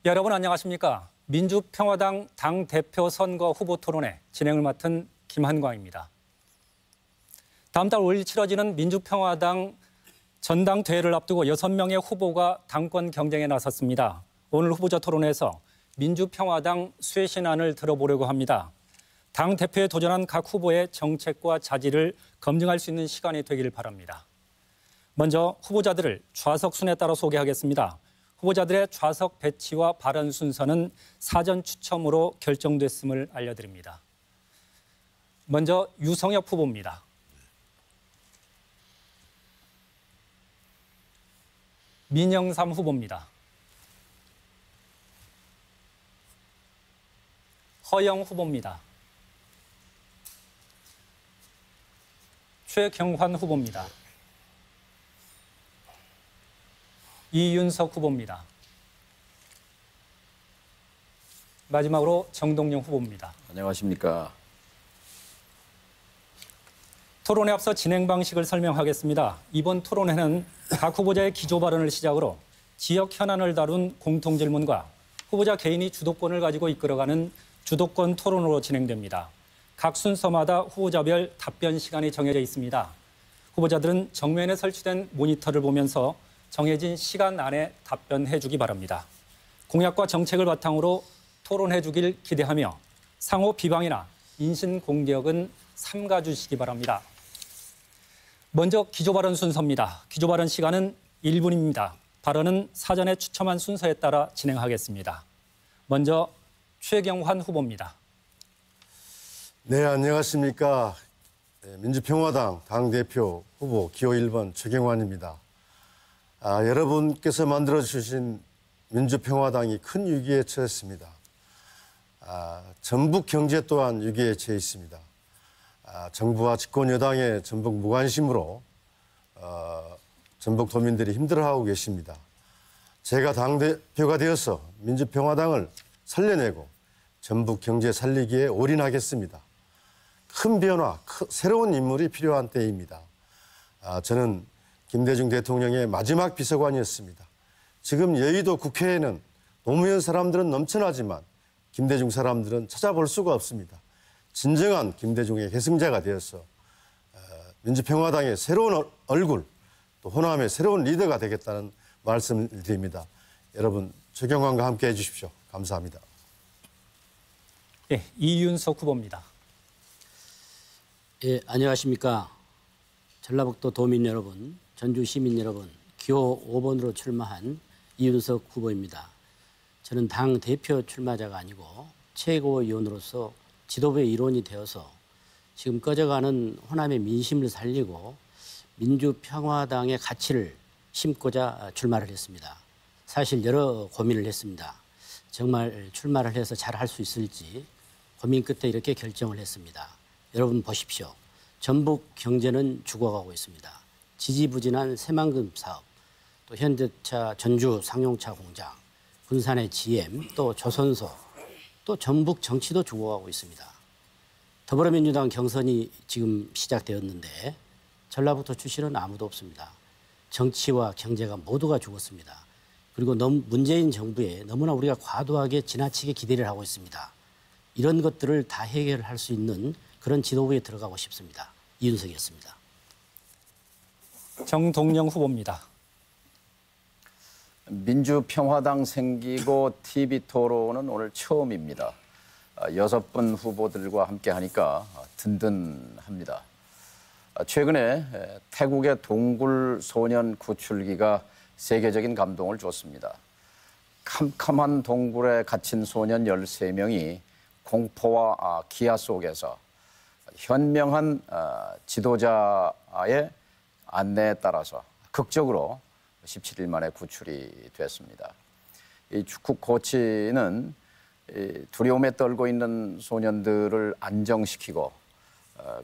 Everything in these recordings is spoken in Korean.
여러분 안녕하십니까? 민주평화당 당대표 선거 후보 토론회 진행을 맡은 김한광입니다. 다음 달 5일 치러지는 민주평화당 전당대회를 앞두고 6명의 후보가 당권 경쟁에 나섰습니다. 오늘 후보자 토론회에서 민주평화당 쇄신안을 들어보려고 합니다. 당대표에 도전한 각 후보의 정책과 자질을 검증할 수 있는 시간이 되기를 바랍니다. 먼저 후보자들을 좌석 순에 따라 소개하겠습니다. 후보자들의 좌석 배치와 발언 순서는 사전 추첨으로 결정됐음을 알려드립니다. 먼저 유성엽 후보입니다. 민영삼 후보입니다. 허영 후보입니다. 최경환 후보입니다. 이윤석 후보입니다. 마지막으로 정동영 후보입니다. 안녕하십니까. 토론에 앞서 진행 방식을 설명하겠습니다. 이번 토론회는 각 후보자의 기조 발언을 시작으로 지역 현안을 다룬 공통 질문과 후보자 개인이 주도권을 가지고 이끌어가는 주도권 토론으로 진행됩니다. 각 순서마다 후보자별 답변 시간이 정해져 있습니다. 후보자들은 정면에 설치된 모니터를 보면서 정해진 시간 안에 답변해 주기 바랍니다. 공약과 정책을 바탕으로 토론해 주길 기대하며 상호 비방이나 인신공격은 삼가 주시기 바랍니다. 먼저 기조 발언 순서입니다. 기조 발언 시간은 1분입니다. 발언은 사전에 추첨한 순서에 따라 진행하겠습니다. 먼저 최경환 후보입니다. 네, 안녕하십니까. 민주평화당 당대표 후보 기호 1번 최경환입니다. 여러분께서 만들어주신 민주평화당이 큰 위기에 처했습니다. 전북 경제 또한 위기에 처해 있습니다. 정부와 집권 여당의 전북 무관심으로 전북 도민들이 힘들어하고 계십니다. 제가 당대표가 되어서 민주평화당을 살려내고 전북 경제 살리기에 올인하겠습니다. 큰 변화, 새로운 인물이 필요한 때입니다. 저는 김대중 대통령의 마지막 비서관이었습니다. 지금 여의도 국회에는 노무현 사람들은 넘쳐나지만 김대중 사람들은 찾아볼 수가 없습니다. 진정한 김대중의 계승자가 되어서 민주평화당의 새로운 얼굴, 또 호남의 새로운 리더가 되겠다는 말씀을 드립니다. 여러분 최경환과 함께 해주십시오. 감사합니다. 네, 이윤석 후보입니다. 예, 안녕하십니까. 전라북도 도민 여러분, 전주 시민 여러분, 기호 5번으로 출마한 이윤석 후보입니다. 저는 당 대표 출마자가 아니고 최고위원으로서 지도부의 일원이 되어서 지금 꺼져가는 호남의 민심을 살리고 민주평화당의 가치를 심고자 출마를 했습니다. 사실 여러 고민을 했습니다. 정말 출마를 해서 잘 할 수 있을지 고민 끝에 이렇게 결정을 했습니다. 여러분 보십시오. 전북 경제는 죽어가고 있습니다. 지지부진한 새만금 사업, 또 현대차 전주 상용차 공장, 군산의 GM, 또 조선소, 또 전북 정치도 죽어가고 있습니다. 더불어민주당 경선이 지금 시작되었는데 전라북도 출신은 아무도 없습니다. 정치와 경제가 모두가 죽었습니다. 그리고 문재인 정부에 너무나 우리가 과도하게 지나치게 기대를 하고 있습니다. 이런 것들을 다 해결할 수 있는 그런 지도부에 들어가고 싶습니다. 이윤석이었습니다. 정동영 후보입니다. 민주평화당 생기고 TV 토론은 오늘 처음입니다. 6분 후보들과 함께 하니까 든든합니다. 최근에 태국의 동굴 소년 구출기가 세계적인 감동을 줬습니다. 캄캄한 동굴에 갇힌 소년 13명이 공포와 기아 속에서 현명한 지도자의 안내에 따라서 극적으로 17일 만에 구출이 됐습니다. 이 축구 코치는 두려움에 떨고 있는 소년들을 안정시키고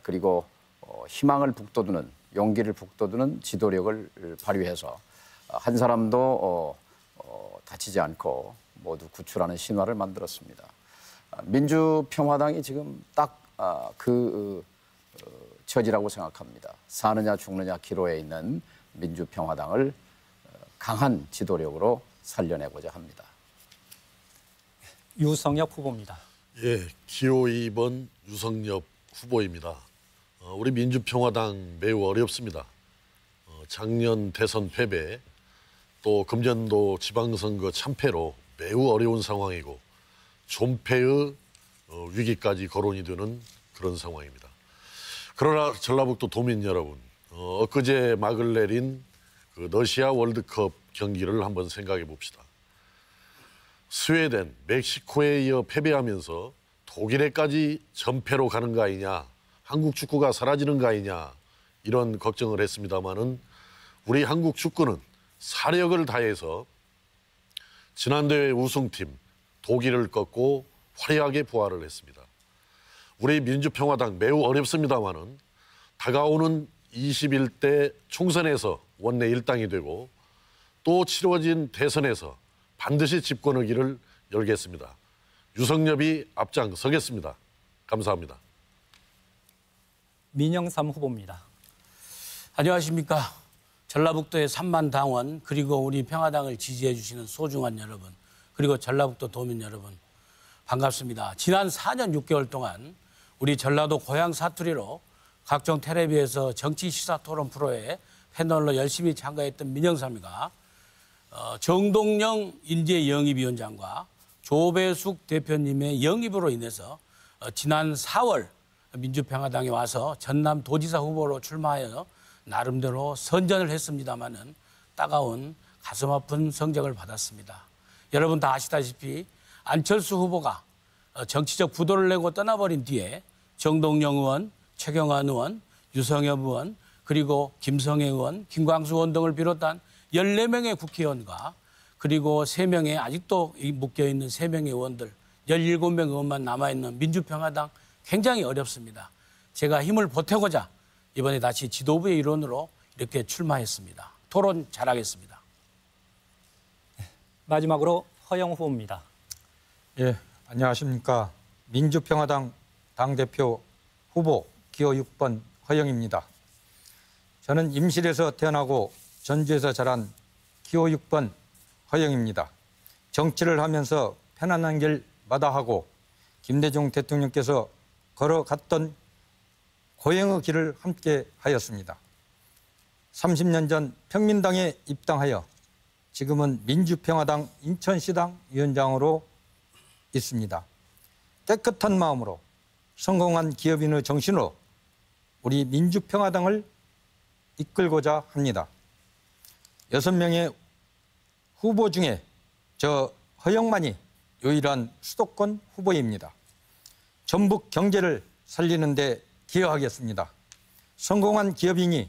그리고 희망을 북돋우는, 용기를 북돋우는 지도력을 발휘해서 한 사람도 다치지 않고 모두 구출하는 신화를 만들었습니다. 민주평화당이 지금 딱 그 처지라고 생각합니다. 사느냐 죽느냐 기로에 있는 민주평화당을 강한 지도력으로 살려내고자 합니다. 유성엽 후보입니다. 예, 기호 2번 유성엽 후보입니다. 우리 민주평화당 매우 어렵습니다. 작년 대선 패배, 또 금년도 지방선거 참패로 매우 어려운 상황이고 존폐의 위기까지 거론이 되는 그런 상황입니다. 그러나 전라북도 도민 여러분, 엊그제 막을 내린 그 러시아 월드컵 경기를 한번 생각해 봅시다. 스웨덴, 멕시코에 이어 패배하면서 독일에까지 전패로 가는 거 아니냐, 한국 축구가 사라지는 거 아니냐 이런 걱정을 했습니다마는 우리 한국 축구는 사력을 다해서 지난 대회 우승팀 독일을 꺾고 화려하게 부활을 했습니다. 우리 민주평화당 매우 어렵습니다마는 다가오는 21대 총선에서 원내 일당이 되고 또 치러진 대선에서 반드시 집권의 길을 열겠습니다. 유성엽이 앞장서겠습니다. 감사합니다. 민영삼 후보입니다. 안녕하십니까. 전라북도의 3만 당원 그리고 우리 평화당을 지지해 주시는 소중한 여러분 그리고 전라북도 도민 여러분 반갑습니다. 지난 4년 6개월 동안 우리 전라도 고향 사투리로 각종 텔레비에서 정치 시사 토론 프로에 패널로 열심히 참가했던 민영삼이가 정동영 인재영입위원장과 조배숙 대표님의 영입으로 인해서 지난 4월 민주평화당에 와서 전남도지사 후보로 출마하여 나름대로 선전을 했습니다마는 따가운 가슴 아픈 성적을 받았습니다. 여러분 다 아시다시피 안철수 후보가 정치적 부도를 내고 떠나버린 뒤에 정동영 의원, 최경환 의원, 유성엽 의원, 그리고 김성애 의원, 김광수 의원 등을 비롯한 14명의 국회의원과 그리고 3명의 아직도 묶여있는 3명의 의원들, 17명 의원만 남아있는 민주평화당 굉장히 어렵습니다. 제가 힘을 보태고자 이번에 다시 지도부의 일원으로 이렇게 출마했습니다. 토론 잘하겠습니다. 마지막으로 허영 후보입니다. 예, 안녕하십니까. 민주평화당 당대표 후보 기호 6번 허영입니다. 저는 임실에서 태어나고 전주에서 자란 기호 6번 허영입니다. 정치를 하면서 편안한 길 마다하고 김대중 대통령께서 걸어갔던 고행의 길을 함께 하였습니다. 30년 전 평민당에 입당하여 지금은 민주평화당 인천시당 위원장으로 있습니다. 깨끗한 마음으로 성공한 기업인의 정신으로 우리 민주평화당을 이끌고자 합니다. 6명의 후보 중에 저 허영만이 유일한 수도권 후보입니다. 전북 경제를 살리는 데 기여하겠습니다. 성공한 기업인이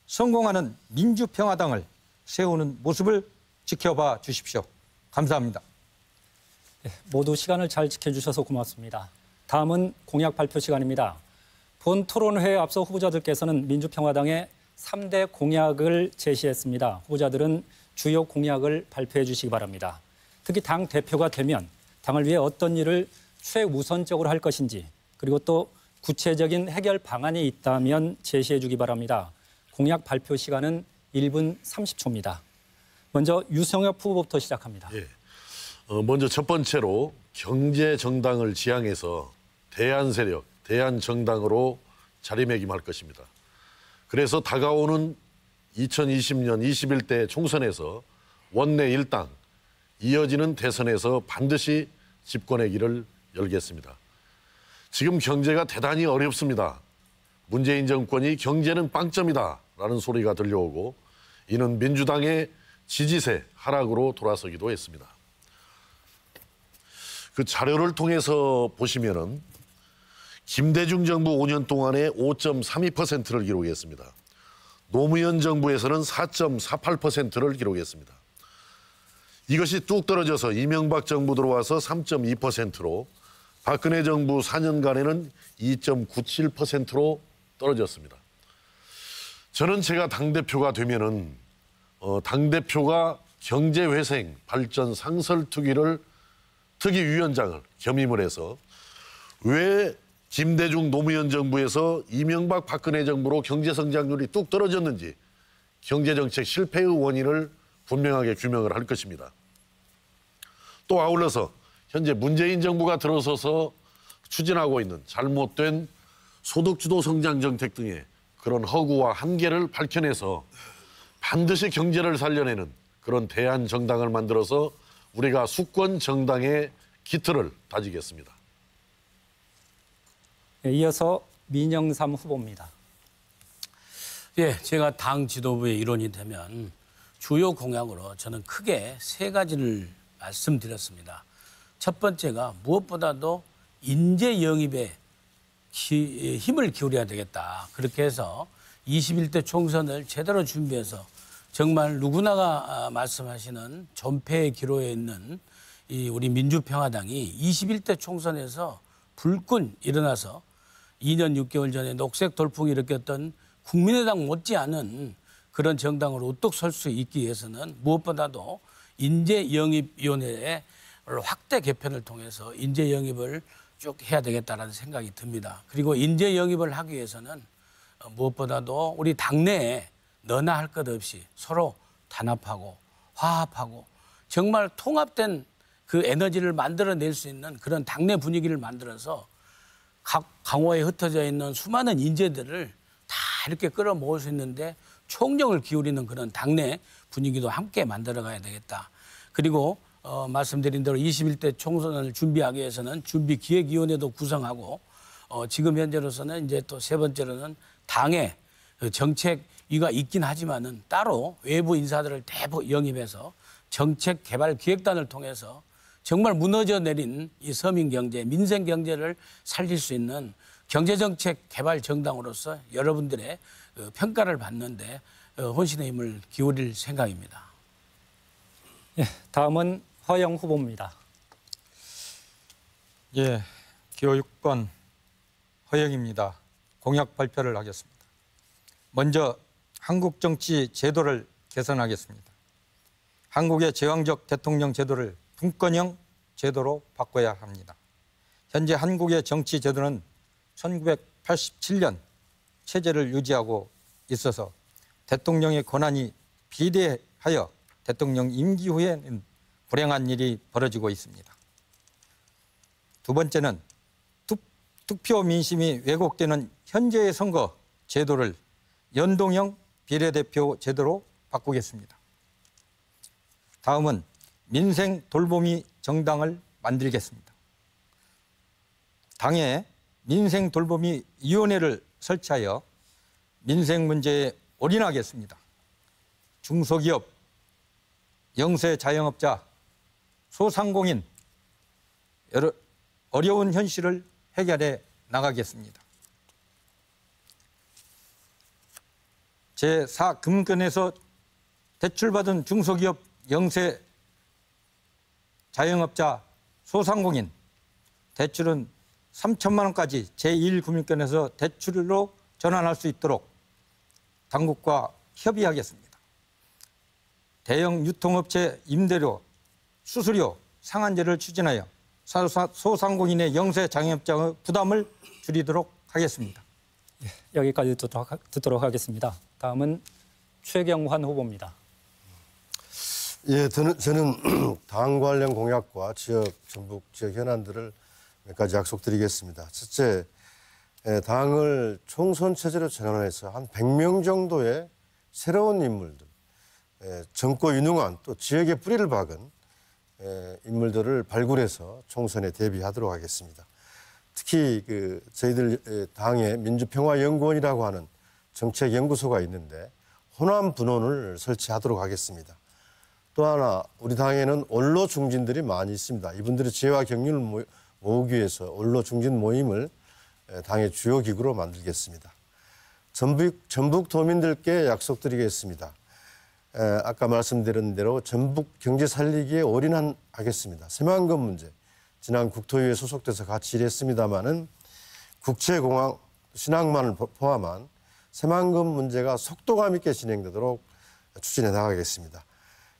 성공하는 민주평화당을 세우는 모습을 지켜봐 주십시오. 감사합니다. 모두 시간을 잘 지켜주셔서 고맙습니다. 다음은 공약 발표 시간입니다. 본 토론회에 앞서 후보자들께서는 민주평화당의 3대 공약을 제시했습니다. 후보자들은 주요 공약을 발표해 주시기 바랍니다. 특히 당 대표가 되면 당을 위해 어떤 일을 최우선적으로 할 것인지 그리고 또 구체적인 해결 방안이 있다면 제시해 주기 바랍니다. 공약 발표 시간은 1분 30초입니다. 먼저 유성엽 후보부터 시작합니다. 예. 먼저 첫 번째로 경제정당을 지향해서 대안세력, 대안정당으로 자리매김할 것입니다. 그래서 다가오는 2020년 21대 총선에서 원내 일당, 이어지는 대선에서 반드시 집권의 길을 열겠습니다. 지금 경제가 대단히 어렵습니다. 문재인 정권이 경제는 빵점이다 라는 소리가 들려오고 이는 민주당의 지지세 하락으로 돌아서기도 했습니다. 그 자료를 통해서 보시면은 김대중 정부 5년 동안에 5.32%를 기록했습니다. 노무현 정부에서는 4.48%를 기록했습니다. 이것이 뚝 떨어져서 이명박 정부 들어와서 3.2%로 박근혜 정부 4년간에는 2.97%로 떨어졌습니다. 저는 제가 당대표가 되면은 당대표가 경제회생 발전 상설특위를 특위위원장을 겸임을 해서 왜 김대중 노무현 정부에서 이명박 박근혜 정부로 경제성장률이 뚝 떨어졌는지 경제정책 실패의 원인을 분명하게 규명을 할 것입니다. 또 아울러서 현재 문재인 정부가 들어서서 추진하고 있는 잘못된 소득주도 성장 정책 등의 그런 허구와 한계를 밝혀내서 반드시 경제를 살려내는 그런 대한정당을 만들어서 우리가 수권 정당의 기틀을 다지겠습니다. 이어서 민영삼 후보입니다. 예, 제가 당 지도부의 일원이 되면 주요 공약으로 저는 크게 세 가지를 말씀드렸습니다. 첫 번째가 무엇보다도 인재 영입에 힘을 기울여야 되겠다. 그렇게 해서 21대 총선을 제대로 준비해서 정말 누구나가 말씀하시는 전패의 기로에 있는 이 우리 민주평화당이 21대 총선에서 불끈 일어나서 2년 6개월 전에 녹색 돌풍이 일으켰던 국민의당 못지않은 그런 정당으로 우뚝 설 수 있기 위해서는 무엇보다도 인재영입위원회의 확대 개편을 통해서 인재영입을 쭉 해야 되겠다는 생각이 듭니다. 그리고 인재영입을 하기 위해서는 무엇보다도 우리 당내에 너나 할 것 없이 서로 단합하고 화합하고 정말 통합된 그 에너지를 만들어낼 수 있는 그런 당내 분위기를 만들어서 각 강호에 흩어져 있는 수많은 인재들을 다 이렇게 끌어모을 수 있는데 총력을 기울이는 그런 당내 분위기도 함께 만들어가야 되겠다. 그리고 말씀드린 대로 21대 총선을 준비하기 위해서는 준비기획위원회도 구성하고 지금 현재로서는 이제 또 세 번째로는 당의 정책위가 있긴 하지만은 따로 외부 인사들을 대폭 영입해서 정책 개발 기획단을 통해서 정말 무너져 내린 이 서민 경제, 민생 경제를 살릴 수 있는 경제정책 개발 정당으로서 여러분들의 평가를 받는데 혼신의 힘을 기울일 생각입니다. 예, 다음은 허영 후보입니다. 예, 기호 6번 허영입니다. 공약 발표를 하겠습니다. 먼저 한국 정치 제도를 개선하겠습니다. 한국의 제왕적 대통령 제도를 분권형 제도로 바꿔야 합니다. 현재 한국의 정치 제도는 1987년 체제를 유지하고 있어서 대통령의 권한이 비대하여 대통령 임기 후에는 불행한 일이 벌어지고 있습니다. 두 번째는 투표 민심이 왜곡되는 현재의 선거 제도를 연동형 비례대표 제도로 바꾸겠습니다. 다음은 민생 돌보미 정당을 만들겠습니다. 당에 민생 돌보미 위원회를 설치하여 민생 문제에 올인하겠습니다. 중소기업, 영세 자영업자, 소상공인 여러 어려운 현실을 해결해 나가겠습니다. 제4금권에서 대출받은 중소기업, 영세 자영업자, 소상공인 대출은 3천만 원까지 제1금융권에서 대출로 전환할 수 있도록 당국과 협의하겠습니다. 대형 유통업체 임대료, 수수료 상한제를 추진하여 소상공인의 영세 자영업자의 부담을 줄이도록 하겠습니다. 여기까지 듣도록 하겠습니다. 다음은 최경환 후보입니다. 예, 저는 당 관련 공약과 전북 지역 현안들을 몇 가지 약속드리겠습니다. 첫째, 당을 총선 체제로 전환해서 한 100명 정도의 새로운 인물들, 젊고 유능한 또 지역에 뿌리를 박은 인물들을 발굴해서 총선에 대비하도록 하겠습니다. 특히 저희들 당의 민주평화연구원이라고 하는 정책연구소가 있는데 호남 분원을 설치하도록 하겠습니다. 또 하나 우리 당에는 원로 중진들이 많이 있습니다. 이분들의 지혜와 경륜을 모으기 위해서 원로 중진 모임을 당의 주요 기구로 만들겠습니다. 전북 도민들께 약속드리겠습니다. 아까 말씀드린 대로 전북 경제 살리기에 올인하겠습니다. 새만금 문제, 지난 국토위에 소속돼서 같이 일했습니다마는 국제공항, 신항만을 포함한 새만금 문제가 속도감 있게 진행되도록 추진해 나가겠습니다.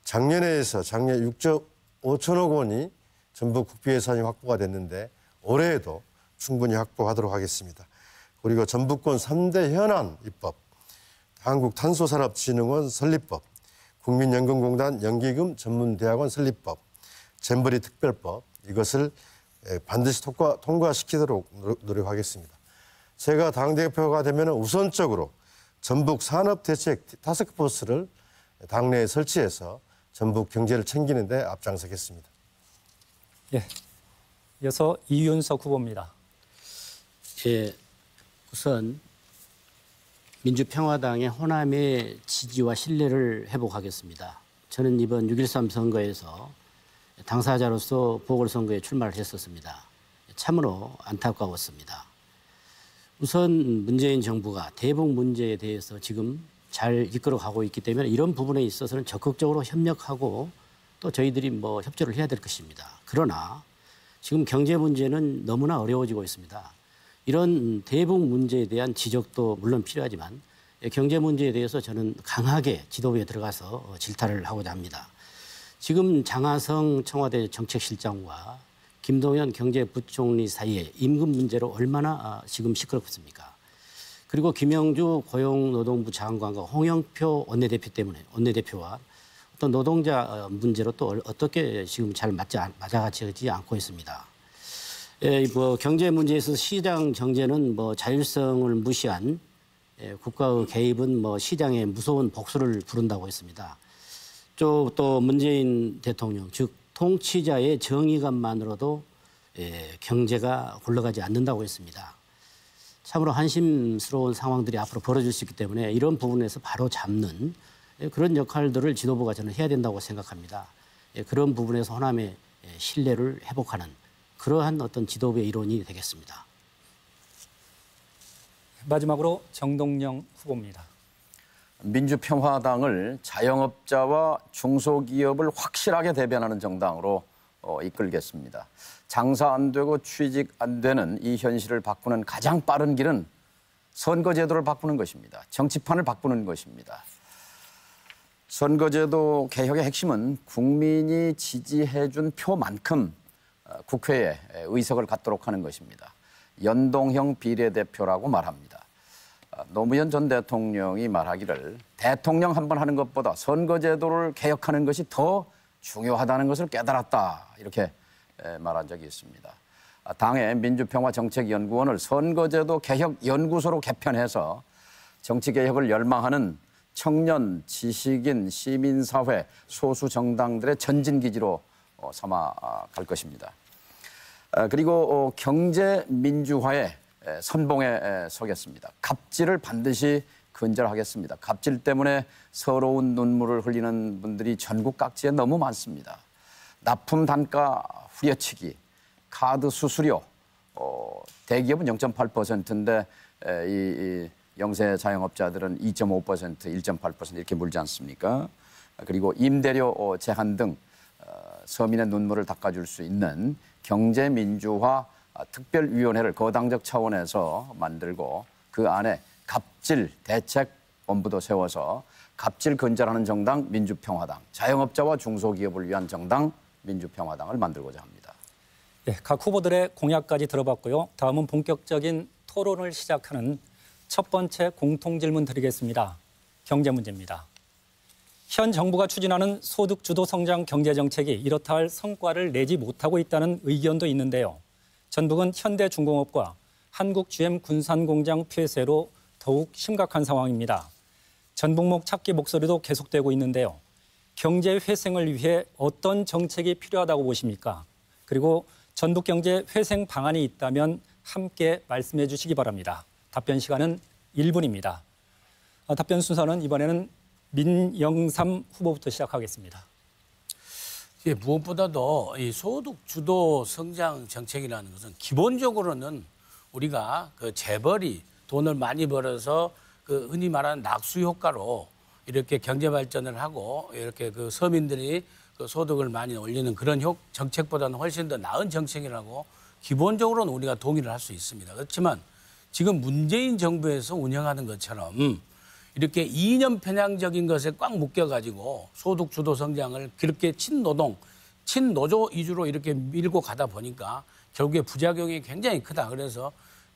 작년에서 작년 6조 5천억 원이 전북 국비 예산이 확보가 됐는데 올해에도 충분히 확보하도록 하겠습니다. 그리고 전북권 3대 현안 입법, 한국탄소산업진흥원 설립법, 국민연금공단 연기금 전문대학원 설립법, 잼버리 특별법 이것을 반드시 통과시키도록 노력하겠습니다. 제가 당대표가 되면 우선적으로 전북 산업대책 타스크포스를 당내에 설치해서 전북 경제를 챙기는 데 앞장서겠습니다. 예. 이어서 이윤석 후보입니다. 예, 우선 민주평화당의 호남의 지지와 신뢰를 회복하겠습니다. 저는 이번 6.13 선거에서 당사자로서 보궐선거에 출마를 했었습니다. 참으로 안타까웠습니다. 우선 문재인 정부가 대북 문제에 대해서 지금 잘 이끌어가고 있기 때문에 이런 부분에 있어서는 적극적으로 협력하고 또 저희들이 협조를 해야 될 것입니다. 그러나 지금 경제 문제는 너무나 어려워지고 있습니다. 이런 대북 문제에 대한 지적도 물론 필요하지만 경제 문제에 대해서 저는 강하게 지도부에 들어가서 질타를 하고자 합니다. 지금 장하성 청와대 정책실장과 김동연 경제부총리 사이에 임금 문제로 얼마나 지금 시끄럽습니까? 그리고 김영주 고용노동부 장관과 홍영표 원내대표와 어떤 노동자 문제로 또 어떻게 지금 잘 맞아가지 않고 있습니다. 경제 문제에서 시장 정제는 자율성을 무시한 국가의 개입은 시장의 무서운 복수를 부른다고 했습니다. 또 문재인 대통령 즉 통치자의 정의감만으로도 경제가 굴러가지 않는다고 했습니다. 참으로 한심스러운 상황들이 앞으로 벌어질 수 있기 때문에 이런 부분에서 바로 잡는 그런 역할들을 지도부가 저는 해야 된다고 생각합니다. 그런 부분에서 호남의 신뢰를 회복하는 그러한 어떤 지도부의 일원이 되겠습니다. 마지막으로 정동영 후보입니다. 민주평화당을 자영업자와 중소기업을 확실하게 대변하는 정당으로 이끌겠습니다. 장사 안 되고 취직 안 되는 이 현실을 바꾸는 가장 빠른 길은 선거제도를 바꾸는 것입니다. 정치판을 바꾸는 것입니다. 선거제도 개혁의 핵심은 국민이 지지해 준 표만큼 국회에 의석을 갖도록 하는 것입니다. 연동형 비례대표라고 말합니다. 노무현 전 대통령이 말하기를 대통령 한 번 하는 것보다 선거제도를 개혁하는 것이 더 중요하다는 것을 깨달았다 이렇게 말한 적이 있습니다. 당의 민주평화정책연구원을 선거제도 개혁연구소로 개편해서 정치개혁을 열망하는 청년, 지식인, 시민사회, 소수정당들의 전진기지로 삼아갈 것입니다. 그리고 경제민주화의 선봉에 서겠습니다. 갑질을 반드시 근절하겠습니다. 갑질 때문에 서러운 눈물을 흘리는 분들이 전국 각지에 너무 많습니다. 납품 단가 후려치기, 카드 수수료, 대기업은 0.8%인데 이 영세 자영업자들은 2.5%, 1.8% 이렇게 물지 않습니까? 그리고 임대료 제한 등 서민의 눈물을 닦아줄 수 있는 경제민주화 특별위원회를 거당적 차원에서 만들고 그 안에 갑질 대책본부도 세워서 갑질 근절하는 정당 민주평화당, 자영업자와 중소기업을 위한 정당 민주평화당을 만들고자 합니다. 네, 각 후보들의 공약까지 들어봤고요. 다음은 본격적인 토론을 시작하는 첫 번째 공통질문 드리겠습니다. 경제 문제입니다. 현 정부가 추진하는 소득주도 성장 경제정책이 이렇다 할 성과를 내지 못하고 있다는 의견도 있는데요. 전북은 현대중공업과 한국 GM 군산공장 폐쇄로 더욱 심각한 상황입니다. 전북목 찾기 목소리도 계속되고 있는데요. 경제 회생을 위해 어떤 정책이 필요하다고 보십니까? 그리고 전북 경제 회생 방안이 있다면 함께 말씀해 주시기 바랍니다. 답변 시간은 1분입니다. 답변 순서는 이번에는 민영삼 후보부터 시작하겠습니다. 무엇보다도 이 소득 주도 성장 정책이라는 것은 기본적으로는 우리가 그 재벌이 돈을 많이 벌어서 그 흔히 말하는 낙수 효과로 이렇게 경제 발전을 하고 이렇게 그 서민들이 그 소득을 많이 올리는 그런 정책보다는 훨씬 더 나은 정책이라고 기본적으로는 우리가 동의를 할 수 있습니다. 그렇지만 지금 문재인 정부에서 운영하는 것처럼 이렇게 이념 편향적인 것에 꽉 묶여가지고 소득 주도 성장을 그렇게 친노동, 친노조 위주로 이렇게 밀고 가다 보니까 결국에 부작용이 굉장히 크다. 그래서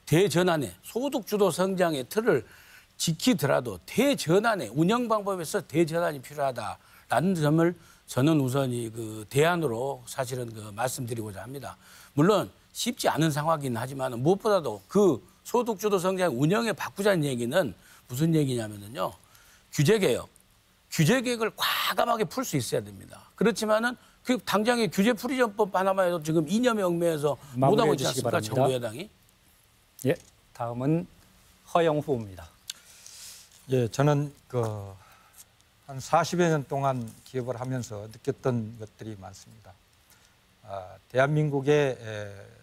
대전환의 소득 주도 성장의 틀을 지키더라도 대전환의 운영 방법에서 대전환이 필요하다라는 점을 저는 우선 그 대안으로 사실은 그 말씀드리고자 합니다. 물론 쉽지 않은 상황이긴 하지만 무엇보다도 그 소득주도 성장 운영에 바꾸자는 얘기는 무슨 얘기냐면요. 규제개혁. 규제개혁을 과감하게 풀 수 있어야 됩니다. 그렇지만은 그 당장의 규제풀이전법 하나만 해도 지금 이념에 얽매여서 못하고 있지 않습니까? 정부 여당이. 예, 다음은 허영 후보입니다. 예, 저는 한 40여 년 동안 기업을 하면서 느꼈던 것들이 많습니다. 대한민국에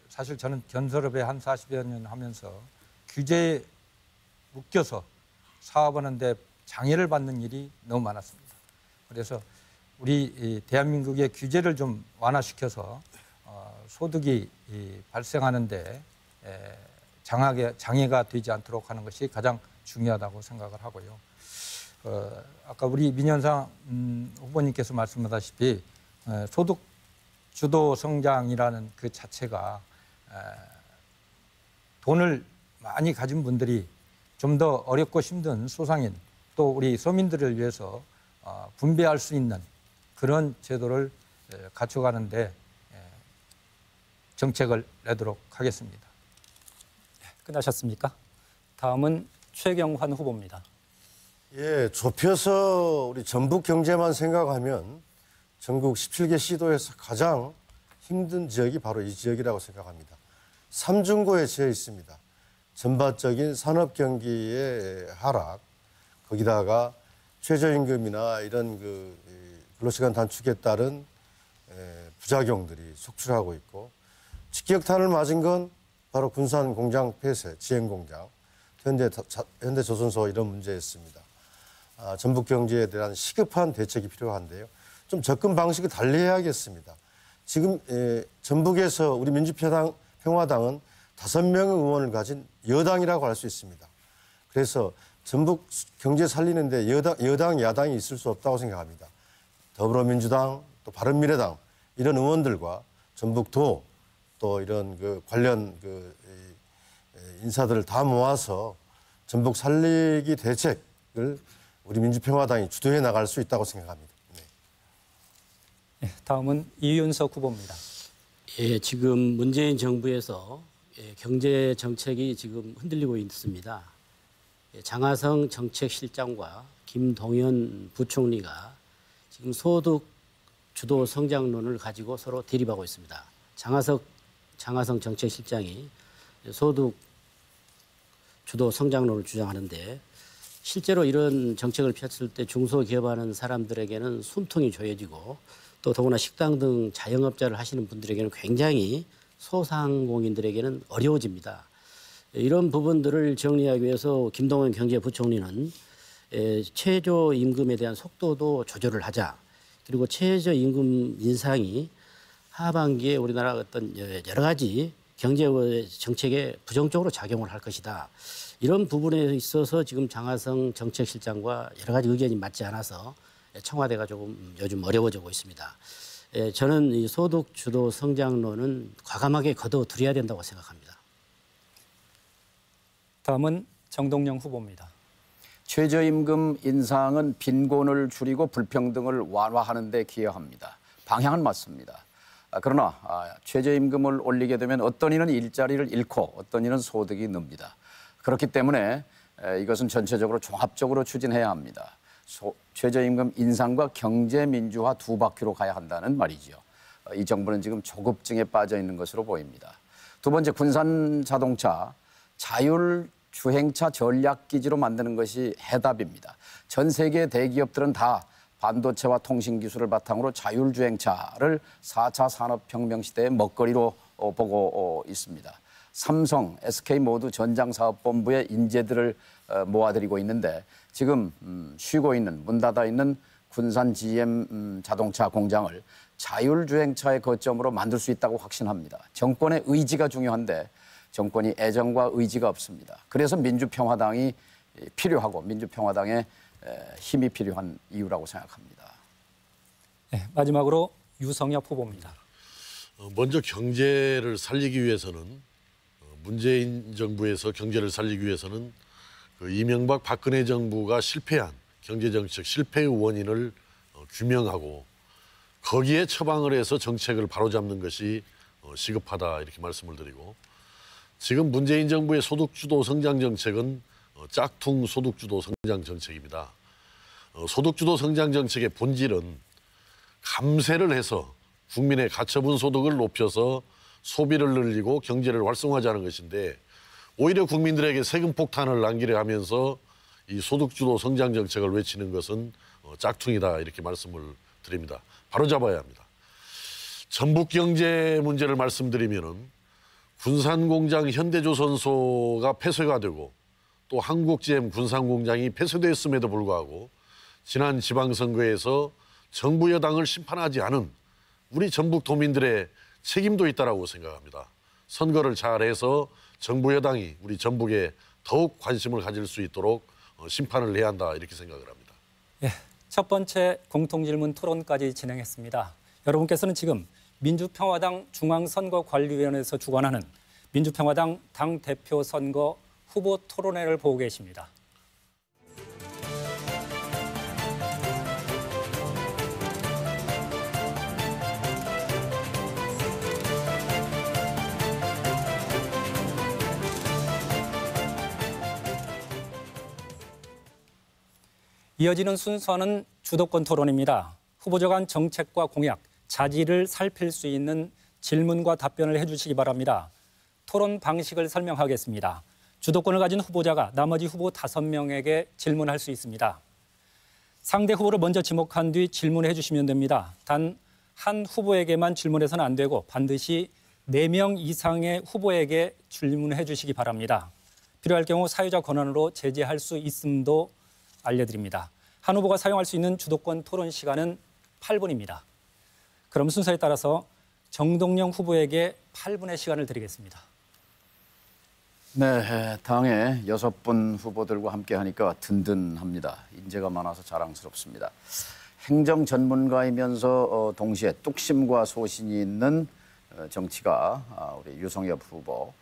사실 저는 건설업에 한 40여 년 하면서 규제에 묶여서 사업하는데 장애를 받는 일이 너무 많았습니다. 그래서 우리 대한민국의 규제를 좀 완화시켜서 소득이 발생하는데 장애가 되지 않도록 하는 것이 가장 중요하다고 생각을 하고요. 아까 우리 민현상 후보님께서 말씀하다시피 소득 주도 성장이라는 그 자체가 돈을 많이 가진 분들이 좀 더 어렵고 힘든 소상인 또 우리 서민들을 위해서 분배할 수 있는 그런 제도를 갖춰가는데 정책을 내도록 하겠습니다. 끝나셨습니까? 다음은 최경환 후보입니다. 예, 좁혀서 우리 전북 경제만 생각하면 전국 17개 시도에서 가장 힘든 지역이 바로 이 지역이라고 생각합니다. 삼중고에 처해 있습니다. 전반적인 산업 경기의 하락, 거기다가 최저임금이나 이런 근로시간 단축에 따른 부작용들이 속출하고 있고 직격탄을 맞은 건 바로 군산 공장 폐쇄, 지행 공장, 현대조선소 이런 문제였습니다. 전북 경제에 대한 시급한 대책이 필요한데요. 좀 접근 방식을 달리해야겠습니다. 지금 전북에서 우리 민주평화당은 5명의 의원을 가진 여당이라고 할 수 있습니다. 그래서 전북 경제 살리는데 여당, 야당이 있을 수 없다고 생각합니다. 더불어민주당, 또 바른미래당 이런 의원들과 전북도 또 이런 관련 인사들을 다 모아서 전북 살리기 대책을 우리 민주평화당이 주도해 나갈 수 있다고 생각합니다. 네, 다음은 이윤석 후보입니다. 예, 지금 문재인 정부에서 경제 정책이 지금 흔들리고 있습니다. 장하성 정책실장과 김동연 부총리가 지금 소득 주도 성장론을 가지고 서로 대립하고 있습니다. 장하성 정책실장이 소득 주도 성장론을 주장하는데 실제로 이런 정책을 폈을 때 중소기업하는 사람들에게는 숨통이 조여지고 또 더구나 식당 등 자영업자를 하시는 분들에게는 굉장히 소상공인들에게는 어려워집니다. 이런 부분들을 정리하기 위해서 김동연 경제부총리는 최저임금에 대한 속도도 조절을 하자. 그리고 최저임금 인상이 하반기에 우리나라 어떤 여러 가지 경제 정책에 부정적으로 작용을 할 것이다. 이런 부분에 있어서 지금 장하성 정책실장과 여러 가지 의견이 맞지 않아서 청와대가 조금 요즘 어려워지고 있습니다. 저는 이 소득 주도 성장론은 과감하게 거둬들여야 된다고 생각합니다. 다음은 정동영 후보입니다. 최저임금 인상은 빈곤을 줄이고 불평등을 완화하는 데 기여합니다. 방향은 맞습니다. 그러나 최저임금을 올리게 되면 어떤 이는 일자리를 잃고 어떤 이는 소득이 늡니다. 그렇기 때문에 이것은 전체적으로 종합적으로 추진해야 합니다. 최저임금 인상과 경제민주화 두 바퀴로 가야 한다는 말이죠. 이 정부는 지금 조급증에 빠져 있는 것으로 보입니다. 두 번째, 군산 자동차 자율주행차 전략기지로 만드는 것이 해답입니다. 전 세계 대기업들은 다 반도체와 통신기술을 바탕으로 자율주행차를 4차 산업혁명 시대의 먹거리로 보고 있습니다. 삼성, SK 모두 전장사업본부의 인재들을 모아들이고 있는데 지금 쉬고 있는, 문 닫아 있는 군산 GM 자동차 공장을 자율주행차의 거점으로 만들 수 있다고 확신합니다. 정권의 의지가 중요한데 정권이 애정과 의지가 없습니다. 그래서 민주평화당이 필요하고 민주평화당의 힘이 필요한 이유라고 생각합니다. 네, 마지막으로 유성엽 후보입니다. 먼저 경제를 살리기 위해서는 문재인 정부에서 경제를 살리기 위해서는 이명박 박근혜 정부가 실패한 경제정책 실패의 원인을 규명하고 거기에 처방을 해서 정책을 바로잡는 것이 시급하다 이렇게 말씀을 드리고 지금 문재인 정부의 소득주도 성장 정책은 짝퉁 소득주도 성장 정책입니다. 소득주도 성장 정책의 본질은 감세를 해서 국민의 가처분 소득을 높여서 소비를 늘리고 경제를 활성화하자는 것인데 오히려 국민들에게 세금 폭탄을 남기려 하면서 이 소득주도 성장 정책을 외치는 것은 짝퉁이다 이렇게 말씀을 드립니다. 바로잡아야 합니다. 전북 경제 문제를 말씀드리면은 군산공장 현대조선소가 폐쇄가 되고 또 한국GM 군산공장이 폐쇄됐음에도 불구하고 지난 지방선거에서 정부 여당을 심판하지 않은 우리 전북 도민들의 책임도 있다라고 생각합니다. 선거를 잘해서 정부 여당이 우리 전북에 더욱 관심을 가질 수 있도록 심판을 해야 한다 이렇게 생각을 합니다. 예, 첫 번째 공통질문 토론까지 진행했습니다. 여러분께서는 지금 민주평화당 중앙선거관리위원회에서 주관하는 민주평화당 당대표 선거 후보 토론회를 보고 계십니다. 이어지는 순서는 주도권 토론입니다. 후보자 간 정책과 공약, 자질을 살필 수 있는 질문과 답변을 해주시기 바랍니다. 토론 방식을 설명하겠습니다. 주도권을 가진 후보자가 나머지 후보 5명에게 질문할 수 있습니다. 상대 후보를 먼저 지목한 뒤 질문해 주시면 됩니다. 단 한 후보에게만 질문해서는 안 되고 반드시 4명 이상의 후보에게 질문해 주시기 바랍니다. 필요할 경우 사유자 권한으로 제재할 수 있음도 알려드립니다. 한 후보가 사용할 수 있는 주도권 토론 시간은 8분입니다. 그럼 순서에 따라서 정동영 후보에게 8분의 시간을 드리겠습니다. 네, 당의 6분 후보들과 함께 하니까 든든합니다. 인재가 많아서 자랑스럽습니다. 행정 전문가이면서 동시에 뚝심과 소신이 있는 정치가 우리 유성엽 후보,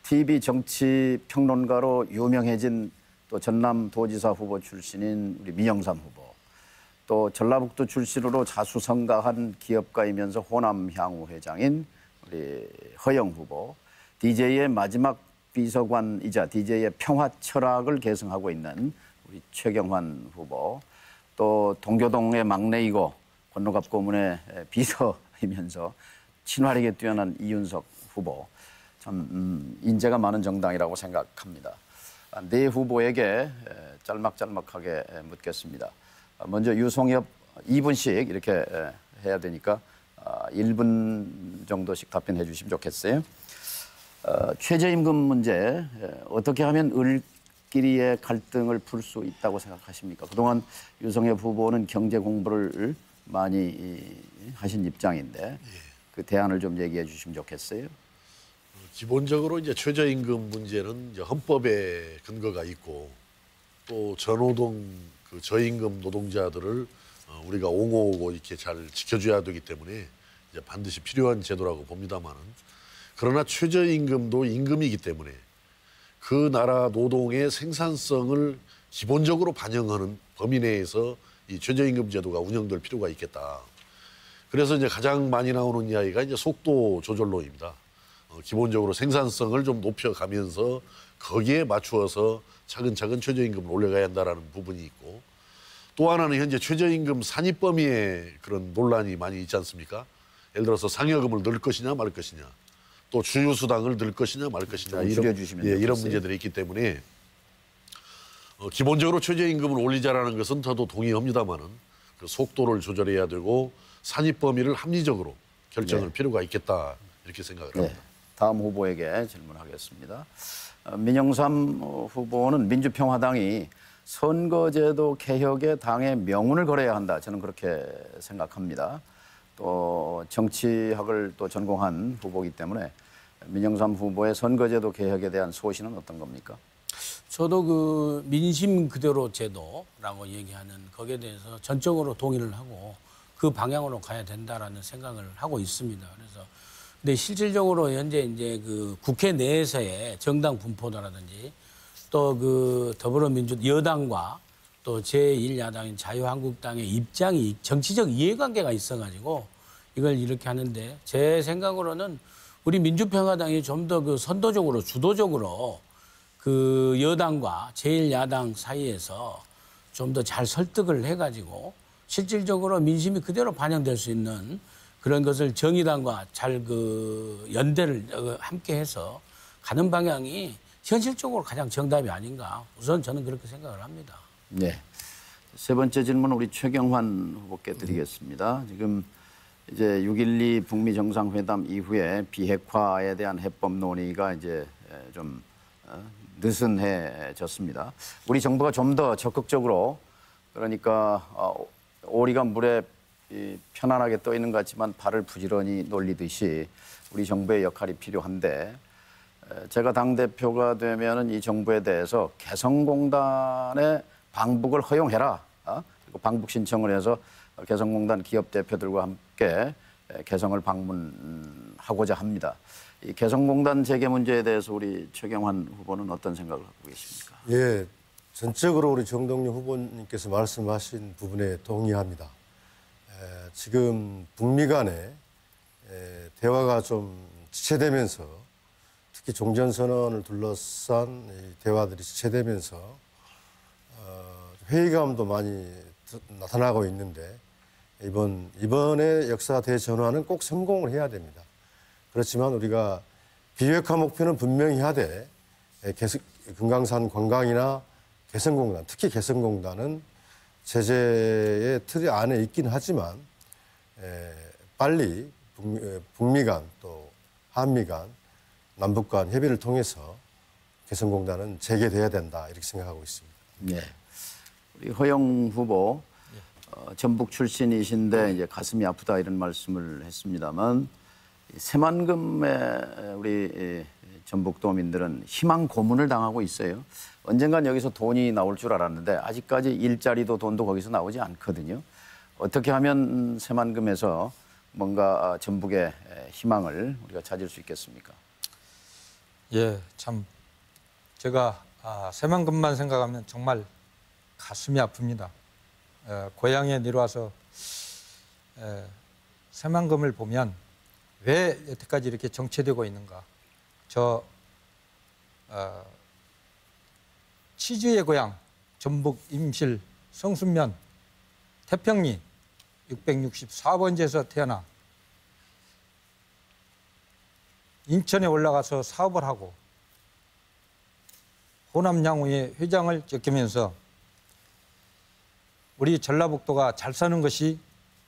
TV 정치 평론가로 유명해진 또 전남도지사 후보 출신인 우리 민영삼 후보, 또 전라북도 출신으로 자수성가한 기업가이면서 호남향후 회장인 우리 허영 후보, DJ의 마지막 비서관이자 DJ의 평화 철학을 계승하고 있는 우리 최경환 후보, 또 동교동의 막내이고 권노갑 고문의 비서이면서 친화력에 뛰어난 이윤석 후보, 참 인재가 많은 정당이라고 생각합니다. 4 후보에게 짤막짤막하게 묻겠습니다. 먼저 유성엽 2분씩 이렇게 해야 되니까 1분 정도씩 답변해 주시면 좋겠어요. 최저임금 문제 어떻게 하면 을끼리의 갈등을 풀 수 있다고 생각하십니까? 그동안 유성엽 후보는 경제 공부를 많이 하신 입장인데 그 대안을 좀 얘기해 주시면 좋겠어요. 기본적으로 이제 최저임금 문제는 이제 헌법에 근거가 있고 또 전노동 그 저임금 노동자들을 우리가 옹호하고 이렇게 잘 지켜줘야 되기 때문에 이제 반드시 필요한 제도라고 봅니다만은 그러나 최저임금도 임금이기 때문에 그 나라 노동의 생산성을 기본적으로 반영하는 범위 내에서 이 최저임금 제도가 운영될 필요가 있겠다. 그래서 이제 가장 많이 나오는 이야기가 이제 속도 조절론입니다. 기본적으로 생산성을 좀 높여가면서 거기에 맞추어서 차근차근 최저임금을 올려가야 한다는 부분이 있고 또 하나는 현재 최저임금 산입 범위에 그런 논란이 많이 있지 않습니까? 예를 들어서 상여금을 넣을 것이냐 말 것이냐 또 주휴수당을 넣을 것이냐 말 것이냐 이런 문제들이 있기 때문에 기본적으로 최저임금을 올리자라는 것은 저도 동의합니다마는 그 속도를 조절해야 되고 산입 범위를 합리적으로 결정할 필요가 있겠다 이렇게 생각을 합니다. 다음 후보에게 질문하겠습니다. 민영삼 후보는 민주평화당이 선거제도 개혁에 당의 명운을 걸어야 한다. 저는 그렇게 생각합니다. 또 정치학을 또 전공한 후보이기 때문에 민영삼 후보의 선거제도 개혁에 대한 소신은 어떤 겁니까? 저도 그 민심 그대로 제도라고 얘기하는 거기에 대해서 전적으로 동의를 하고 그 방향으로 가야 된다라는 생각을 하고 있습니다. 그래서 근데 실질적으로 현재 이제 그 국회 내에서의 정당 분포도라든지 또 그 더불어민주 여당과 또 제1야당인 자유한국당의 입장이 정치적 이해관계가 있어가지고 이걸 이렇게 하는데 제 생각으로는 우리 민주평화당이 좀 더 그 선도적으로 주도적으로 그 여당과 제1야당 사이에서 좀 더 잘 설득을 해가지고 실질적으로 민심이 그대로 반영될 수 있는 그런 것을 정의당과 잘 그 연대를 함께해서 가는 방향이 현실적으로 가장 정답이 아닌가. 우선 저는 그렇게 생각을 합니다. 네. 세 번째 질문 우리 최경환 후보께 드리겠습니다. 지금 이제 6.12 북미 정상회담 이후에 비핵화에 대한 해법 논의가 이제 좀 느슨해졌습니다. 우리 정부가 좀 더 적극적으로 그러니까 오리가 물에 편안하게 떠 있는 것 같지만 발을 부지런히 놀리듯이 우리 정부의 역할이 필요한데 제가 당대표가 되면은 이 정부에 대해서 개성공단의 방북을 허용해라. 그리고 방북 신청을 해서 개성공단 기업 대표들과 함께 개성을 방문하고자 합니다. 이 개성공단 재개 문제에 대해서 우리 최경환 후보는 어떤 생각을 갖고 계십니까? 예, 전적으로 우리 정동영 후보님께서 말씀하신 부분에 동의합니다. 지금 북미 간의 대화가 좀 지체되면서 특히 종전선언을 둘러싼 이 대화들이 지체되면서 회의감도 많이 나타나고 있는데 이번에 역사 대전환은 꼭 성공을 해야 됩니다. 그렇지만 우리가 비핵화 목표는 분명히 하되 금강산 관광이나 개성공단, 특히 개성공단은 제재의 틀 안에 있긴 하지만 빨리 북미 간 또 한미 간 남북 간 협의를 통해서 개성공단은 재개돼야 된다 이렇게 생각하고 있습니다. 네. 우리 허영 후보 전북 출신이신데 이제 가슴이 아프다 이런 말씀을 했습니다만 새만금의 우리 전북도민들은 희망 고문을 당하고 있어요. 언젠간 여기서 돈이 나올 줄 알았는데 아직까지 일자리도 돈도 거기서 나오지 않거든요. 어떻게 하면 새만금에서 뭔가 전북의 희망을 우리가 찾을 수 있겠습니까? 예, 참 제가 새만금만 생각하면 정말 가슴이 아픕니다. 고향에 내려와서 새만금을 보면 왜 여태까지 이렇게 정체되고 있는가. 저 치즈의 고향 전북 임실 성순면 태평리 664번지에서 태어나 인천에 올라가서 사업을 하고 호남양우의 회장을 지키면서 우리 전라북도가 잘 사는 것이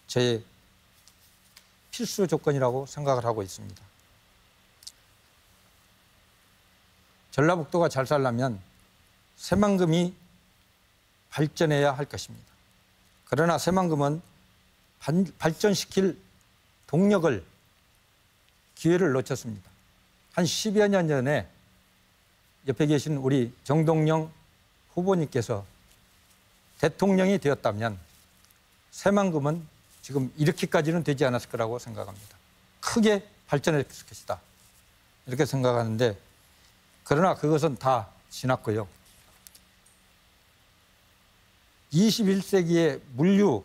제 필수 조건이라고 생각을 하고 있습니다. 전라북도가 잘 살려면 새만금이 발전해야 할 것입니다. 그러나 새만금은 발전시킬 동력을 기회를 놓쳤습니다. 한 10여 년 전에 옆에 계신 우리 정동영 후보님께서 대통령이 되었다면 새만금은 지금 이렇게까지는 되지 않았을 거라고 생각합니다. 크게 발전했을 것이다. 이렇게 생각하는데 그러나 그것은 다 지났고요. 21세기의 물류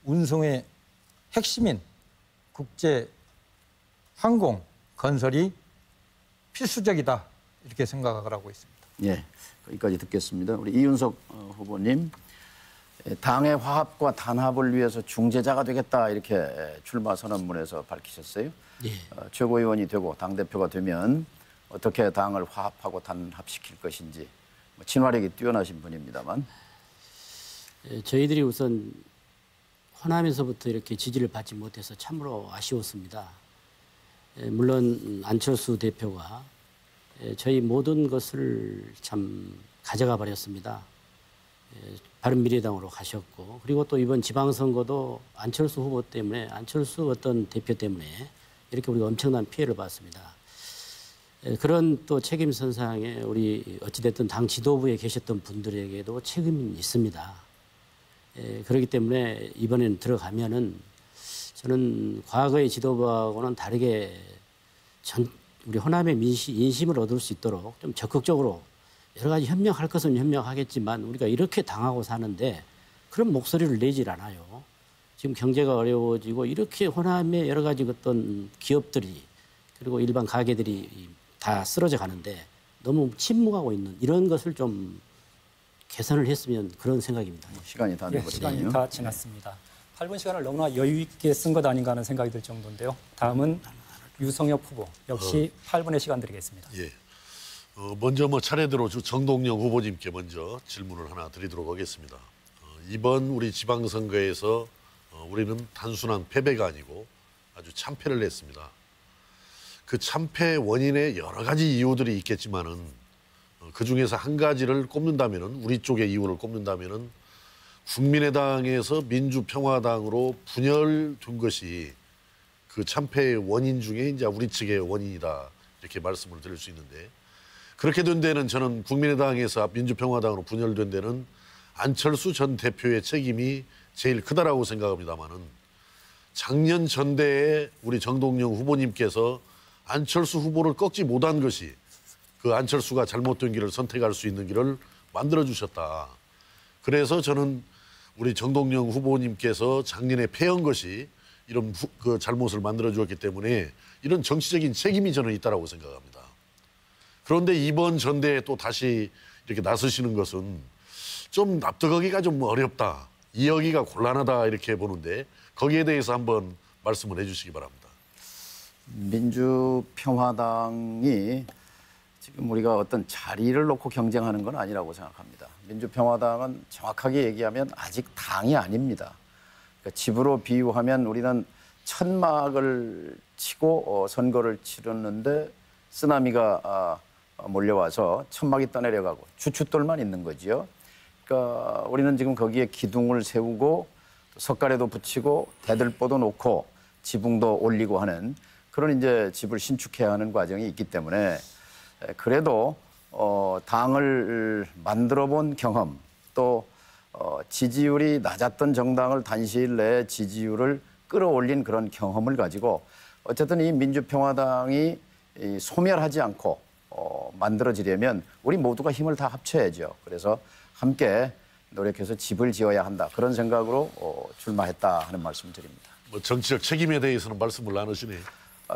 운송의 핵심인 국제 항공 건설이 필수적이다. 이렇게 생각을 하고 있습니다. 예, 거기까지 듣겠습니다. 우리 이윤석 후보님, 당의 화합과 단합을 위해서 중재자가 되겠다 이렇게 출마 선언문에서 밝히셨어요. 예. 최고위원이 되고 당대표가 되면 어떻게 당을 화합하고 단합시킬 것인지 친화력이 뛰어나신 분입니다만. 저희들이 우선 호남에서부터 이렇게 지지를 받지 못해서 참으로 아쉬웠습니다. 물론 안철수 대표가 저희 모든 것을 참 가져가 버렸습니다. 바른미래당으로 가셨고 그리고 또 이번 지방선거도 안철수 후보 때문에 안철수 어떤 대표 때문에 이렇게 우리가 엄청난 피해를 봤습니다. 그런 또 책임 선상에 우리 어찌됐든 당 지도부에 계셨던 분들에게도 책임이 있습니다. 그렇기 때문에 이번에는 들어가면은 저는 과거의 지도부하고는 다르게 우리 호남의 인심을 얻을 수 있도록 좀 적극적으로 여러 가지 현명할 것은 현명하겠지만 우리가 이렇게 당하고 사는데 그런 목소리를 내질 않아요. 지금 경제가 어려워지고 이렇게 호남의 여러 가지 어떤 기업들이 그리고 일반 가게들이 다 쓰러져 가는데 너무 침묵하고 있는 이런 것을 좀 개선을 했으면 그런 생각입니다. 시간이 다 예, 돼버리네요. 시간이 다 지났습니다. 8분 시간을 너무나 여유 있게 쓴 것 아닌가 하는 생각이 들 정도인데요. 다음은 유성엽 후보 역시 8분의 시간 드리겠습니다. 예. 먼저 차례대로 정동영 후보님께 먼저 질문을 하나 드리도록 하겠습니다. 이번 우리 지방선거에서 우리는 단순한 패배가 아니고 아주 참패를 했습니다. 그 참패 원인에 여러 가지 이유들이 있겠지만은 그 중에서 한 가지를 꼽는다면은 우리 쪽의 이유를 꼽는다면은 국민의당에서 민주평화당으로 분열된 것이 그 참패의 원인 중에 이제 우리 측의 원인이다 이렇게 말씀을 드릴 수 있는데 그렇게 된 데는 저는 국민의당에서 민주평화당으로 분열된 데는 안철수 전 대표의 책임이 제일 크다라고 생각합니다만은 작년 전대에 우리 정동영 후보님께서 안철수 후보를 꺾지 못한 것이 그 안철수가 잘못된 길을 선택할 수 있는 길을 만들어 주셨다. 그래서 저는 우리 정동영 후보님께서 작년에 패한 것이 이런 그 잘못을 만들어 주었기 때문에 이런 정치적인 책임이 저는 있다라고 생각합니다. 그런데 이번 전대에 또 다시 이렇게 나서시는 것은 좀 납득하기가 좀 어렵다. 이해하기가 곤란하다 이렇게 보는데 거기에 대해서 한번 말씀을 해주시기 바랍니다. 민주평화당이 지금 우리가 어떤 자리를 놓고 경쟁하는 건 아니라고 생각합니다. 민주평화당은 정확하게 얘기하면 아직 당이 아닙니다. 그러니까 집으로 비유하면 우리는 천막을 치고 선거를 치렀는데 쓰나미가 몰려와서 천막이 떠내려가고 주춧돌만 있는 거지요. 그러니까 우리는 지금 거기에 기둥을 세우고 석가래도 붙이고 대들보도 놓고 지붕도 올리고 하는 그런 이제 집을 신축해야 하는 과정이 있기 때문에 그래도 당을 만들어 본 경험 또 지지율이 낮았던 정당을 단시일 내에 지지율을 끌어올린 그런 경험을 가지고 어쨌든 이 민주평화당이 소멸하지 않고 만들어지려면 우리 모두가 힘을 다 합쳐야죠. 그래서 함께 노력해서 집을 지어야 한다. 그런 생각으로 출마했다 하는 말씀 드립니다. 뭐 정치적 책임에 대해서는 말씀을 나누시네.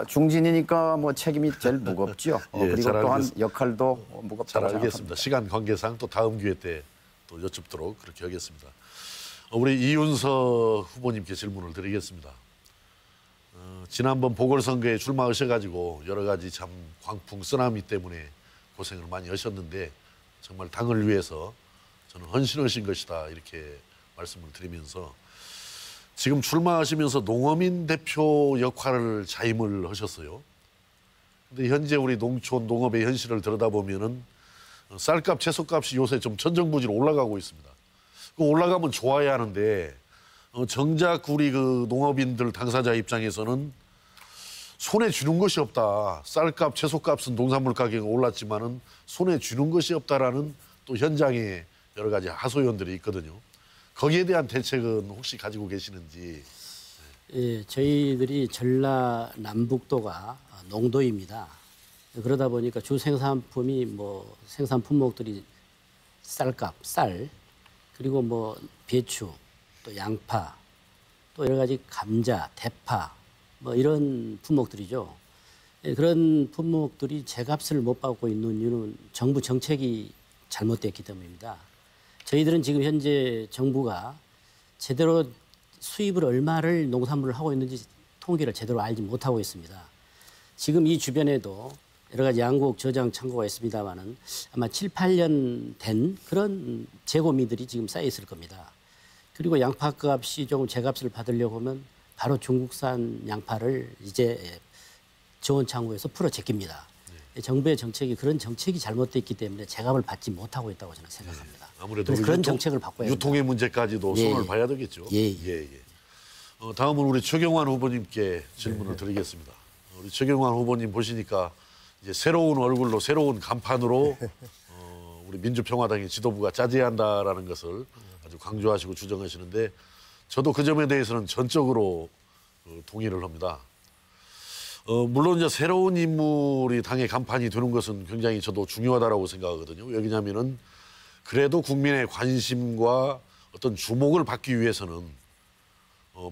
중진이니까 뭐 책임이 제일 무겁죠. 예, 그리고 잘 또한 알겠습니다. 역할도 잘 무겁다고 알겠습니다. 생각합니다. 시간 관계상 또 다음 기회 때 또 여쭙도록 그렇게 하겠습니다. 우리 이윤석 후보님께 질문을 드리겠습니다. 지난번 보궐선거에 출마하셔가지고 여러 가지 참 광풍 쓰나미 때문에 고생을 많이 하셨는데 정말 당을 위해서 저는 헌신하신 것이다 이렇게 말씀을 드리면서 지금 출마하시면서 농어민 대표 역할을 자임을 하셨어요. 근데 현재 우리 농촌 농업의 현실을 들여다보면은 쌀값, 채소값이 요새 좀 천정부지로 올라가고 있습니다. 그 올라가면 좋아야 하는데 정작 우리 그 농업인들 당사자 입장에서는 손에 쥐는 것이 없다. 쌀값, 채소값은 농산물 가격이 올랐지만은 손에 쥐는 것이 없다라는 또 현장에 여러 가지 하소연들이 있거든요. 거기에 대한 대책은 혹시 가지고 계시는지? 예, 저희들이 전라남북도가 농도입니다. 그러다 보니까 주 생산품이 뭐 생산 품목들이 쌀값, 쌀, 그리고 뭐 배추, 또 양파, 또 여러 가지 감자, 대파, 뭐 이런 품목들이죠. 예, 그런 품목들이 제값을 못 받고 있는 이유는 정부 정책이 잘못됐기 때문입니다. 저희들은 지금 현재 정부가 제대로 수입을 얼마를 농산물을 하고 있는지 통계를 제대로 알지 못하고 있습니다. 지금 이 주변에도 여러 가지 양곡 저장 창고가 있습니다만은 아마 7, 8년 된 그런 재고미들이 지금 쌓여 있을 겁니다. 그리고 양파값이 조금 제값을 받으려고 하면 바로 중국산 양파를 이제 저온 창고에서 풀어 제낍니다. 정부의 정책이 그런 정책이 잘못됐기 때문에 제값을 받지 못하고 있다고 저는 생각합니다. 아무래도 그런 정책을 바꿔야 됩니다. 유통의 문제까지도 예, 손을 예. 봐야 되겠죠. 예. 다음은 우리 최경환 후보님께 질문을 드리겠습니다. 우리 최경환 후보님 보시니까 이제 새로운 얼굴로 새로운 간판으로 우리 민주평화당의 지도부가 짜져야 한다라는 것을 아주 강조하시고 주장하시는데 저도 그 점에 대해서는 전적으로 동의를 합니다. 물론 이제 새로운 인물이 당의 간판이 되는 것은 굉장히 저도 중요하다고 생각하거든요. 왜냐하면은 그래도 국민의 관심과 어떤 주목을 받기 위해서는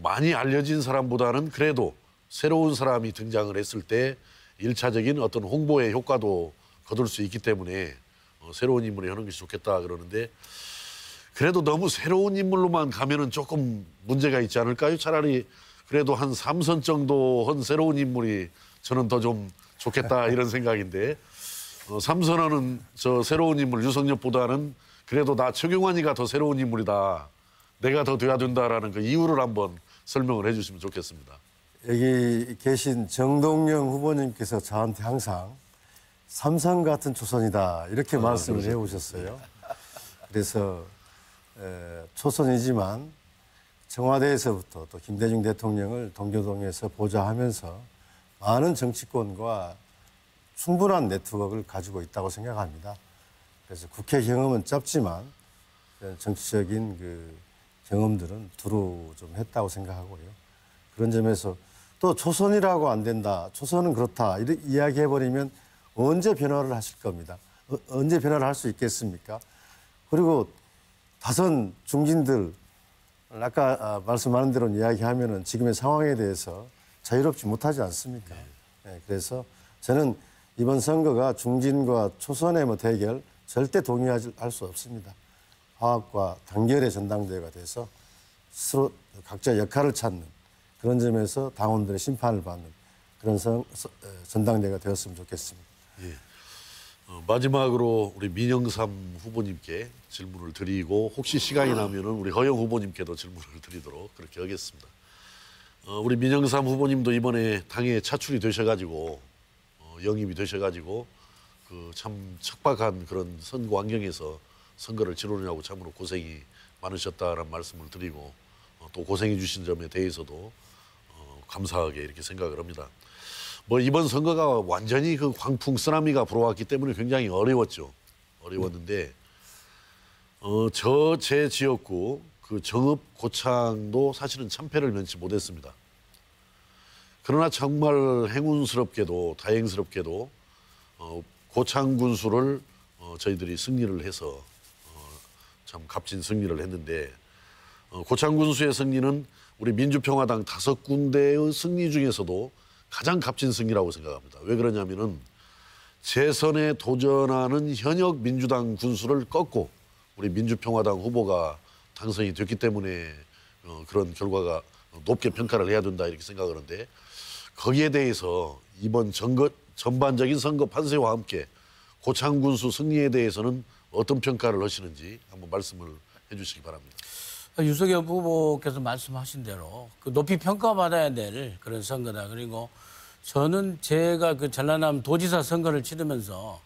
많이 알려진 사람보다는 그래도 새로운 사람이 등장을 했을 때 1차적인 어떤 홍보의 효과도 거둘 수 있기 때문에 새로운 인물이 하는 것이 좋겠다 그러는데 그래도 너무 새로운 인물로만 가면은 조금 문제가 있지 않을까요? 차라리 그래도 한 3선 정도 한 새로운 인물이 저는 더 좀 좋겠다 이런 생각인데 3선은 저 새로운 인물 유성엽보다는 그래도 나 최경환이가 더 새로운 인물이다. 내가 더 돼야 된다라는 그 이유를 한번 설명을 해 주시면 좋겠습니다. 여기 계신 정동영 후보님께서 저한테 항상 삼선 같은 초선이다 이렇게 말씀을 해오셨어요. 그래서 초선이지만 청와대에서부터 또 김대중 대통령을 동교동에서 보좌하면서 많은 정치권과 충분한 네트워크를 가지고 있다고 생각합니다. 그래서 국회 경험은 짧지만 정치적인 그 경험들은 두루 좀 했다고 생각하고요. 그런 점에서 또 초선이라고 안 된다, 초선은 그렇다 이렇게 이야기해버리면 언제 변화를 하실 겁니다. 언제 변화를 할 수 있겠습니까? 그리고 다선 중진들 아까 말씀하는 대로 이야기하면은 지금의 상황에 대해서 자유롭지 못하지 않습니까? 네, 그래서 저는 이번 선거가 중진과 초선의 대결 절대 동의할 수 없습니다. 화합과 단결의 전당대회가 돼서 스스로 각자 역할을 찾는 그런 점에서 당원들의 심판을 받는 그런 전당대회가 되었으면 좋겠습니다. 예. 마지막으로 우리 민영삼 후보님께 질문을 드리고 혹시 시간이 나면은 우리 허영 후보님께도 질문을 드리도록 그렇게 하겠습니다. 우리 민영삼 후보님도 이번에 당에 차출이 되셔가지고 영입이 되셔가지고 그 참 척박한 그런 선거 환경에서 선거를 치르느냐고 참으로 고생이 많으셨다라는 말씀을 드리고 또 고생해 주신 점에 대해서도 감사하게 이렇게 생각을 합니다. 이번 선거가 완전히 그 광풍 쓰나미가 불어왔기 때문에 굉장히 어려웠죠. 어려웠는데 제 지역구 그 정읍 고창도 사실은 참패를 면치 못했습니다. 그러나 정말 행운스럽게도 다행스럽게도 고창 군수를 저희들이 승리를 해서 참 값진 승리를 했는데 고창 군수의 승리는 우리 민주평화당 5군데의 승리 중에서도 가장 값진 승리라고 생각합니다. 왜 그러냐면은 재선에 도전하는 현역 민주당 군수를 꺾고 우리 민주평화당 후보가 당선이 됐기 때문에 그런 결과가 높게 평가를 해야 된다 이렇게 생각하는데 거기에 대해서 이번 전반적인 선거 판세와 함께 고창 군수 승리에 대해서는 어떤 평가를 하시는지 한번 말씀을 해주시기 바랍니다. 유석엽 후보께서 말씀하신 대로 그 높이 평가받아야 될 그런 선거다. 그리고 저는 제가 그 전라남 도지사 선거를 치르면서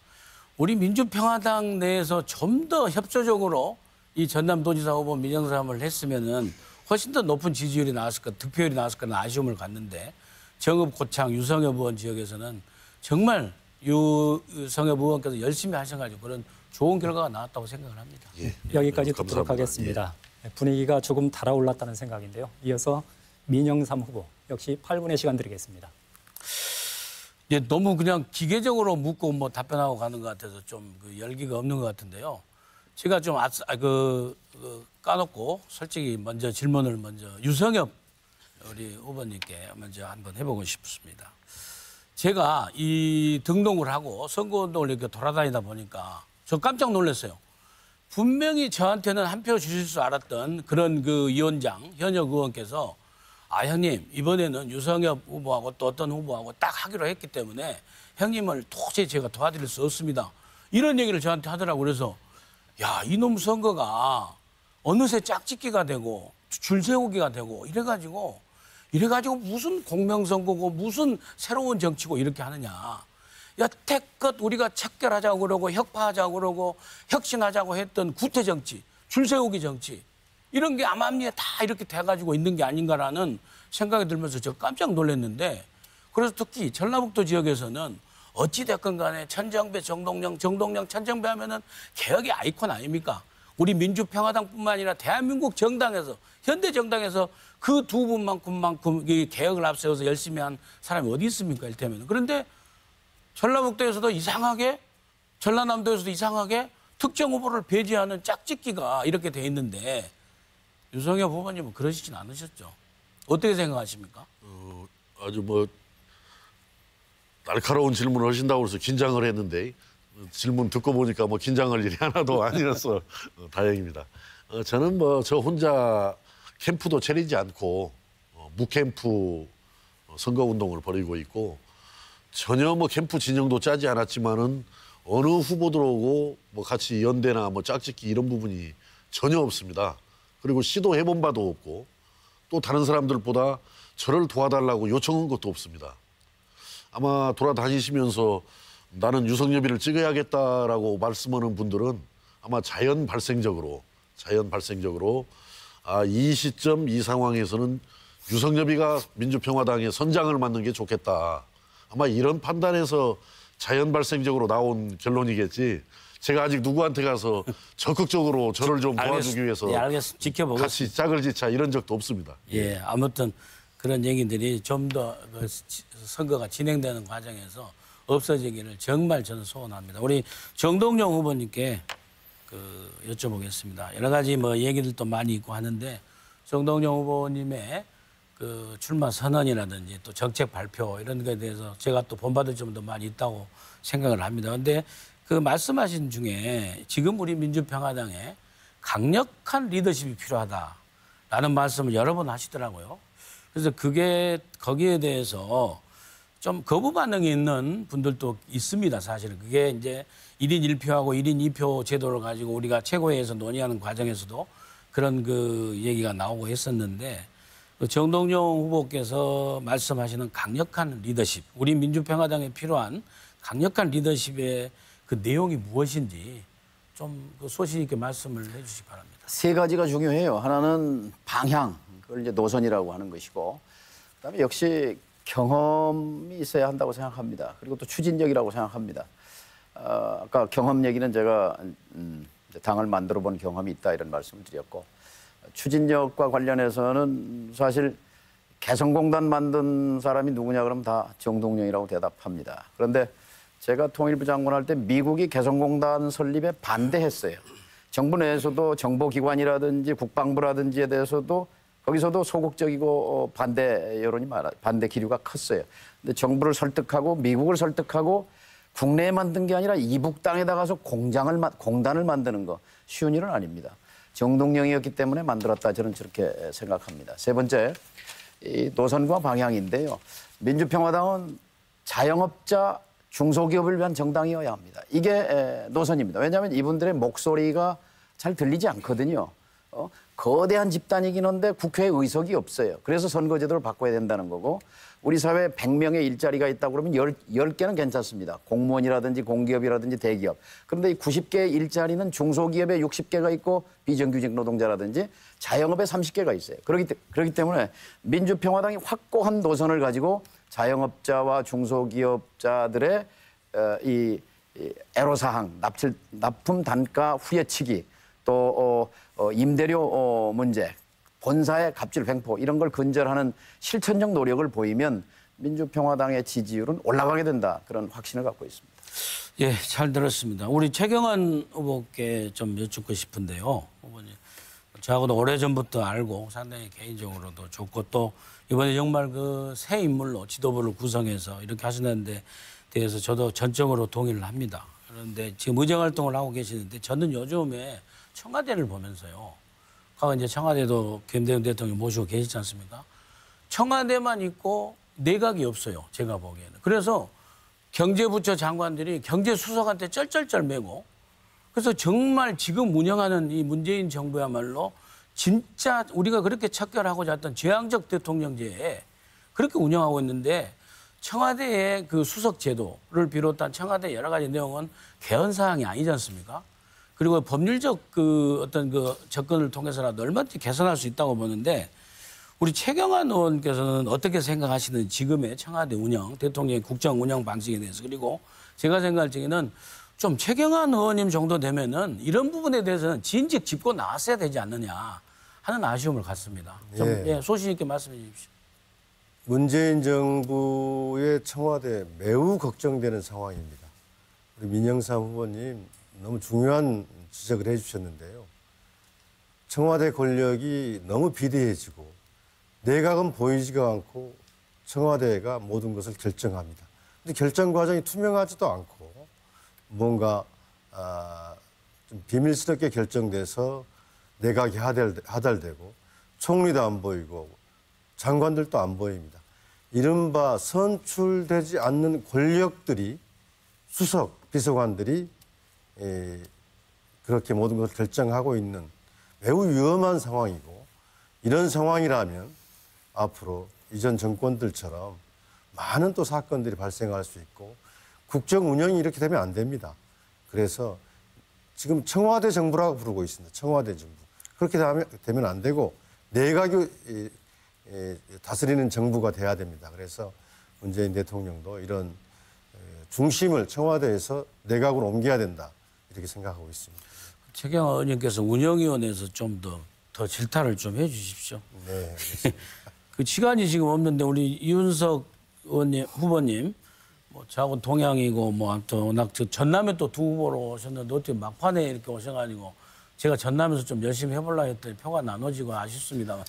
우리 민주평화당 내에서 좀 더 협조적으로 이 전남도지사 후보 민영삼을 했으면은 훨씬 더 높은 지지율이 나왔을 것, 득표율이 나왔을 거라는 아쉬움을 갖는데 정읍, 고창, 유성엽 의원 지역에서는 정말 유성엽 의원께서 열심히 하셔가지고 그런 좋은 결과가 나왔다고 생각을 합니다. 예. 여기까지 감사합니다. 듣도록 하겠습니다. 분위기가 조금 달아올랐다는 생각인데요. 이어서 민영삼 후보 역시 8분의 시간 드리겠습니다. 예, 너무 그냥 기계적으로 묻고 답변하고 가는 것 같아서 좀 그 열기가 없는 것 같은데요. 제가 좀 까놓고 솔직히 먼저 질문을 유성엽 우리 후보님께 먼저 한번 해보고 싶습니다. 제가 이 등록을 하고 선거운동을 이렇게 돌아다니다 보니까 저 깜짝 놀랐어요. 분명히 저한테는 한 표 주실 줄 알았던 그런 그 위원장, 현역 의원께서 형님 이번에는 유성엽 후보하고 또 어떤 후보하고 딱 하기로 했기 때문에 형님을 도저히 제가 도와드릴 수 없습니다. 이런 얘기를 저한테 하더라고요. 그래서 이놈 선거가 어느새 짝짓기가 되고 줄 세우기가 되고 이래가지고 무슨 공명선거고 무슨 새로운 정치고 이렇게 하느냐. 여태껏 우리가 척결하자고 그러고 혁파하자고 그러고 혁신하자고 했던 구태정치, 줄세우기 정치 이런 게 암암리에 다 이렇게 돼가지고 있는 게 아닌가라는 생각이 들면서 저 깜짝 놀랐는데 그래서 특히 전라북도 지역에서는 어찌됐건 간에 천정배, 정동영, 천정배 하면은 개혁의 아이콘 아닙니까? 우리 민주평화당뿐만 아니라 대한민국 정당에서 현대 정당에서 그 두 분만큼 이 개혁을 앞세워서 열심히 한 사람이 어디 있습니까? 이를테면. 그런데 전라북도에서도 이상하게 전라남도에서도 이상하게 특정 후보를 배제하는 짝짓기가 이렇게 돼 있는데 유성엽 후보님은 그러시진 않으셨죠? 어떻게 생각하십니까? 아주 뭐 날카로운 질문을 하신다고 해서 긴장을 했는데 질문 듣고 보니까 뭐 긴장할 일이 하나도 아니라서 다행입니다. 저는 뭐 저 혼자 캠프도 차리지 않고 무캠프 선거운동을 벌이고 있고 전혀 뭐 캠프 진영도 짜지 않았지만은 어느 후보들하고 뭐 같이 연대나 뭐 짝짓기 이런 부분이 전혀 없습니다. 그리고 시도해본 바도 없고 또 다른 사람들보다 저를 도와달라고 요청한 것도 없습니다. 아마 돌아다니시면서 나는 유성엽이를 찍어야겠다라고 말씀하는 분들은 아마 자연 발생적으로 이 시점 이 상황에서는 유성엽이가 민주평화당의 선장을 맡는 게 좋겠다. 아마 이런 판단에서 자연 발생적으로 나온 결론이겠지. 제가 아직 누구한테 가서 적극적으로 저를 좀 도와주기 위해서 예, 알겠습니다. 지켜보겠습니다. 같이 짝을 지자 이런 적도 없습니다. 예, 아무튼 그런 얘기들이 좀 더 선거가 진행되는 과정에서 없어지기를 정말 저는 소원합니다. 우리 정동영 후보님께 여쭤보겠습니다. 여러 가지 뭐 얘기들도 많이 있고 하는데 정동영 후보님의 그 출마 선언이라든지 또 정책 발표 이런 것에 대해서 제가 또 본받을 점도 많이 있다고 생각을 합니다. 그런데 그 말씀하신 중에 지금 우리 민주평화당에 강력한 리더십이 필요하다라는 말씀을 여러 번 하시더라고요. 그래서 거기에 대해서 좀 거부 반응이 있는 분들도 있습니다. 사실은 그게 이제 1인 1표하고 1인 2표 제도를 가지고 우리가 최고위에서 논의하는 과정에서도 그런 그 얘기가 나오고 했었는데 정동영 후보께서 말씀하시는 강력한 리더십, 우리 민주평화당에 필요한 강력한 리더십의 그 내용이 무엇인지 좀 소신 있게 말씀을 해주시기 바랍니다. 세 가지가 중요해요. 하나는 방향, 그걸 이제 노선이라고 하는 것이고, 그다음에 역시 경험이 있어야 한다고 생각합니다. 그리고 또 추진력이라고 생각합니다. 아까 경험 얘기는 제가 당을 만들어 본 경험이 있다 이런 말씀을 드렸고, 추진력과 관련해서는 사실 개성공단 만든 사람이 누구냐 그러면 다 정동영이라고 대답합니다. 그런데 제가 통일부 장관 할 때 미국이 개성공단 설립에 반대했어요. 정부 내에서도 정보기관이라든지 국방부라든지에 대해서도 거기서도 소극적이고 반대 여론이 반대 기류가 컸어요. 근데 정부를 설득하고 미국을 설득하고 국내에 만든 게 아니라 이북 땅에 나가서 공단을 만드는 거 쉬운 일은 아닙니다. 정동영이었기 때문에 만들었다 저는 저렇게 생각합니다. 세 번째, 이 노선과 방향인데요. 민주평화당은 자영업자 중소기업을 위한 정당이어야 합니다. 이게 노선입니다. 왜냐하면 이분들의 목소리가 잘 들리지 않거든요. 거대한 집단이긴 한데 국회에 의석이 없어요. 그래서 선거제도를 바꿔야 된다는 거고, 우리 사회에 100명의 일자리가 있다고 그러면 10개는 괜찮습니다. 공무원이라든지 공기업이라든지 대기업. 그런데 이 90개의 일자리는 중소기업에 60개가 있고 비정규직 노동자라든지 자영업에 30개가 있어요. 그렇기 때문에 민주평화당이 확고한 노선을 가지고 자영업자와 중소기업자들의 이 애로사항, 납품 단가 후려치기, 또 임대료 문제, 본사의 갑질 횡포 이런 걸 근절하는 실천적 노력을 보이면 민주평화당의 지지율은 올라가게 된다. 그런 확신을 갖고 있습니다. 예, 잘 들었습니다. 우리 최경환 후보께 좀 여쭙고 싶은데요. 후보님, 저하고도 오래전부터 알고 상당히 개인적으로도 좋고 또 이번에 정말 그 새 인물로 지도부를 구성해서 이렇게 하시는 데 대해서 저도 전적으로 동의를 합니다. 그런데 지금 의정활동을 하고 계시는데 저는 요즘에 청와대를 보면서요. 과거 이제 청와대도 김대중 대통령 모시고 계시지 않습니까? 청와대만 있고 내각이 없어요. 제가 보기에는. 그래서 경제부처 장관들이 경제수석한테 쩔쩔쩔 매고, 그래서 정말 지금 운영하는 이 문재인 정부야말로 진짜 우리가 그렇게 척결하고자 했던 재앙적 대통령제에 그렇게 운영하고 있는데, 청와대의 그 수석 제도를 비롯한 청와대 여러 가지 내용은 개헌 사항이 아니지 않습니까? 그리고 법률적 그 어떤 그 접근을 통해서라도 얼마든지 개선할 수 있다고 보는데, 우리 최경환 의원께서는 어떻게 생각하시는지 지금의 청와대 운영, 대통령의 국정 운영 방식에 대해서, 그리고 제가 생각할 적에는 좀 최경환 의원님 정도 되면은 이런 부분에 대해서는 진즉 짚고 나왔어야 되지 않느냐 하는 아쉬움을 갖습니다. 좀 예. 소신 있게 말씀해 주십시오. 문재인 정부의 청와대 매우 걱정되는 상황입니다. 우리 민영삼 후보님 너무 중요한 지적을 해주셨는데요. 청와대 권력이 너무 비대해지고 내각은 보이지가 않고 청와대가 모든 것을 결정합니다. 근데 결정 과정이 투명하지도 않고 뭔가 좀 비밀스럽게 결정돼서 내각이 하달되고 총리도 안 보이고 장관들도 안 보입니다. 이른바 선출되지 않는 권력들이 수석, 비서관들이 그렇게 모든 것을 결정하고 있는 매우 위험한 상황이고 이런 상황이라면 앞으로 이전 정권들처럼 많은 또 사건들이 발생할 수 있고 국정 운영이 이렇게 되면 안 됩니다. 그래서 지금 청와대 정부라고 부르고 있습니다. 청와대 정부. 그렇게 되면 안 되고 내각이 다스리는 정부가 돼야 됩니다. 그래서 문재인 대통령도 이런 중심을 청와대에서 내각으로 옮겨야 된다. 이렇게 생각하고 있습니다. 최경환 의원님께서 운영위원회에서 좀 더 질타를 좀 해 주십시오. 네, 알겠습니다. 그 시간이 지금 없는데 우리 이윤석 의원님, 후보님 뭐 저하고 동양이고 뭐 아무튼 워낙 전남에 또 두 후보로 오셨는데 어떻게 막판에 이렇게 오셔가지고 제가 전남에서 좀 열심히 해보려고 했더니 표가 나눠지고 아쉽습니다만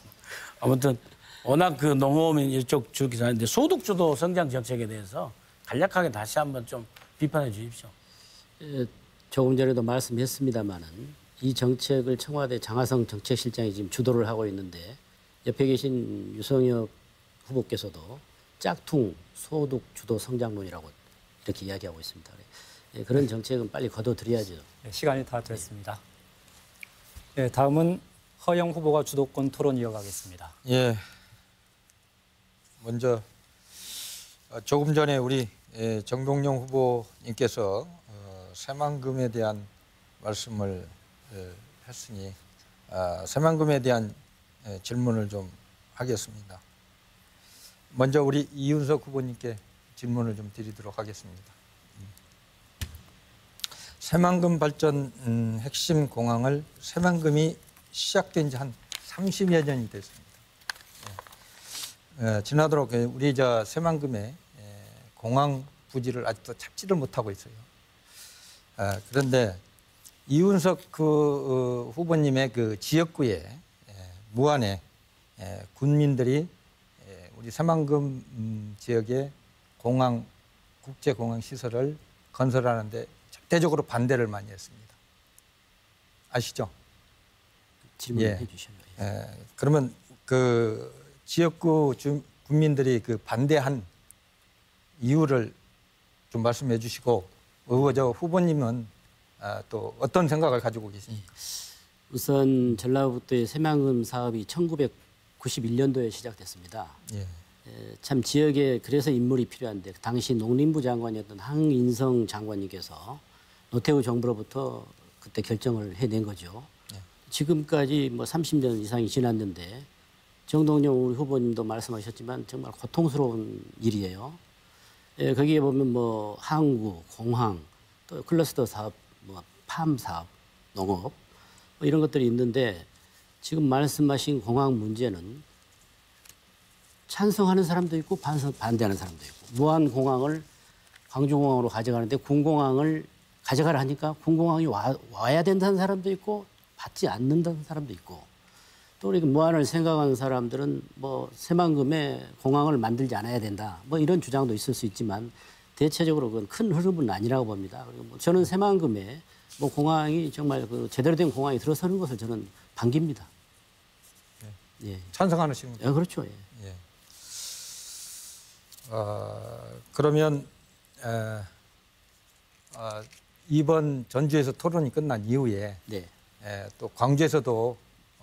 아무튼 워낙 그 농어민 이쪽 주기 잘했는데 소득주도 성장 정책에 대해서 간략하게 다시 한번 좀 비판해 주십시오. 조금 전에도 말씀했습니다마는 이 정책을 청와대 장하성 정책실장이 지금 주도를 하고 있는데 옆에 계신 유성혁 후보께서도 짝퉁 소득 주도 성장론이라고 이렇게 이야기하고 있습니다. 그런 정책은 빨리 거둬들여야죠. 네, 시간이 다 됐습니다. 네, 다음은 허영 후보가 주도권 토론 이어가겠습니다. 예. 먼저 조금 전에 우리 정동영 후보님께서 새만금에 대한 말씀을 했으니 새만금에 대한 질문을 좀 하겠습니다. 먼저 우리 이윤석 후보님께 질문을 좀 드리도록 하겠습니다. 새만금 발전 핵심 공항을 새만금이 시작된 지 한 30여 년이 됐습니다. 지나도록 우리 새만금의 공항 부지를 아직도 찾지를 못하고 있어요. 그런데 이윤석 그 후보님의 그 지역구에 무안에 군민들이 우리 새만금 지역의 공항 국제공항 시설을 건설하는데 절대적으로 반대를 많이 했습니다. 아시죠? 질문해 주셔요. 그러면 그 지역구 군민들이 그 반대한 이유를 좀 말씀해 주시고 저 후보님은 또 어떤 생각을 가지고 계십니까? 우선 전라북도의 새만금 사업이 1991년도에 시작됐습니다. 예. 참 지역에 그래서 인물이 필요한데 당시 농림부 장관이었던 항인성 장관님께서 노태우 정부로부터 그때 결정을 해낸 거죠. 예. 지금까지 뭐 30년 이상이 지났는데 정동영 후보님도 말씀하셨지만 정말 고통스러운 일이에요. 거기에 보면 뭐 항구, 공항, 또 클러스터 사업, 뭐 팜 사업, 농업 뭐 이런 것들이 있는데 지금 말씀하신 공항 문제는 찬성하는 사람도 있고 반대하는 사람도 있고 무안공항을 광주공항으로 가져가는데 군공항을 가져가라 하니까 군공항이 와야 된다는 사람도 있고 받지 않는다는 사람도 있고 또 우리 무안을 생각하는 사람들은 뭐 새만금에 공항을 만들지 않아야 된다 뭐 이런 주장도 있을 수 있지만 대체적으로 그건 큰 흐름은 아니라고 봅니다. 그리고 뭐 저는 새만금에 뭐 공항이 정말 그 제대로 된 공항이 들어서는 것을 저는 반깁니다. 네. 예. 찬성하는 식입니다. 그렇죠. 예. 예. 그러면 이번 전주에서 토론이 끝난 이후에 네. 또 광주에서도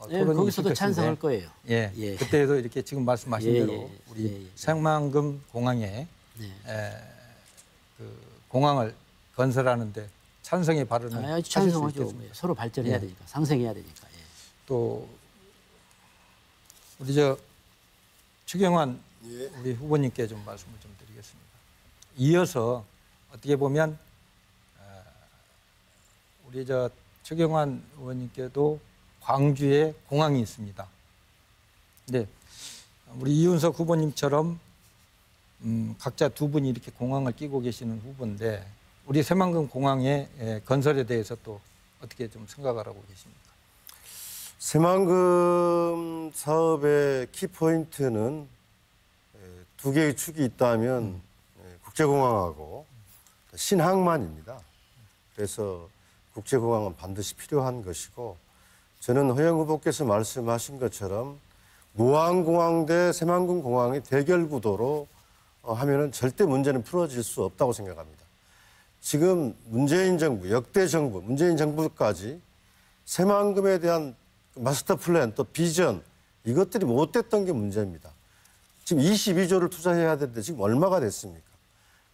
토론이 거기서도 있을 찬성할 것인데, 거예요. 예. 예. 그때도 이렇게 지금 말씀하신 예, 대로 예. 우리 예, 예. 새만금 공항에 네. 그 공항을 건설하는데 찬성의 발언을 하실 수 찬성하죠. 있겠습니다. 서로 발전해야 예. 되니까 상생해야 되니까. 예. 또 우리 추경환 우리 후보님께 좀 말씀을 좀 드리겠습니다. 이어서 어떻게 보면 우리 저 최경환 의원님께도 광주에 공항이 있습니다. 근데 우리 이윤석 후보님처럼 각자 두 분이 이렇게 공항을 끼고 계시는 후보인데 우리 새만금 공항의 건설에 대해서 또 어떻게 좀 생각을 하고 계십니까? 새만금 사업의 키포인트는 두 개의 축이 있다면 국제공항하고 신항만입니다. 그래서 국제공항은 반드시 필요한 것이고 저는 허영 후보께서 말씀하신 것처럼 무안공항 대 새만금 공항의 대결 구도로 하면은 절대 문제는 풀어질 수 없다고 생각합니다. 지금 문재인 정부, 역대 정부, 문재인 정부까지 새만금에 대한 마스터 플랜 또 비전 이것들이 못 됐던 게 문제입니다. 지금 22조를 투자해야 되는데 지금 얼마가 됐습니까?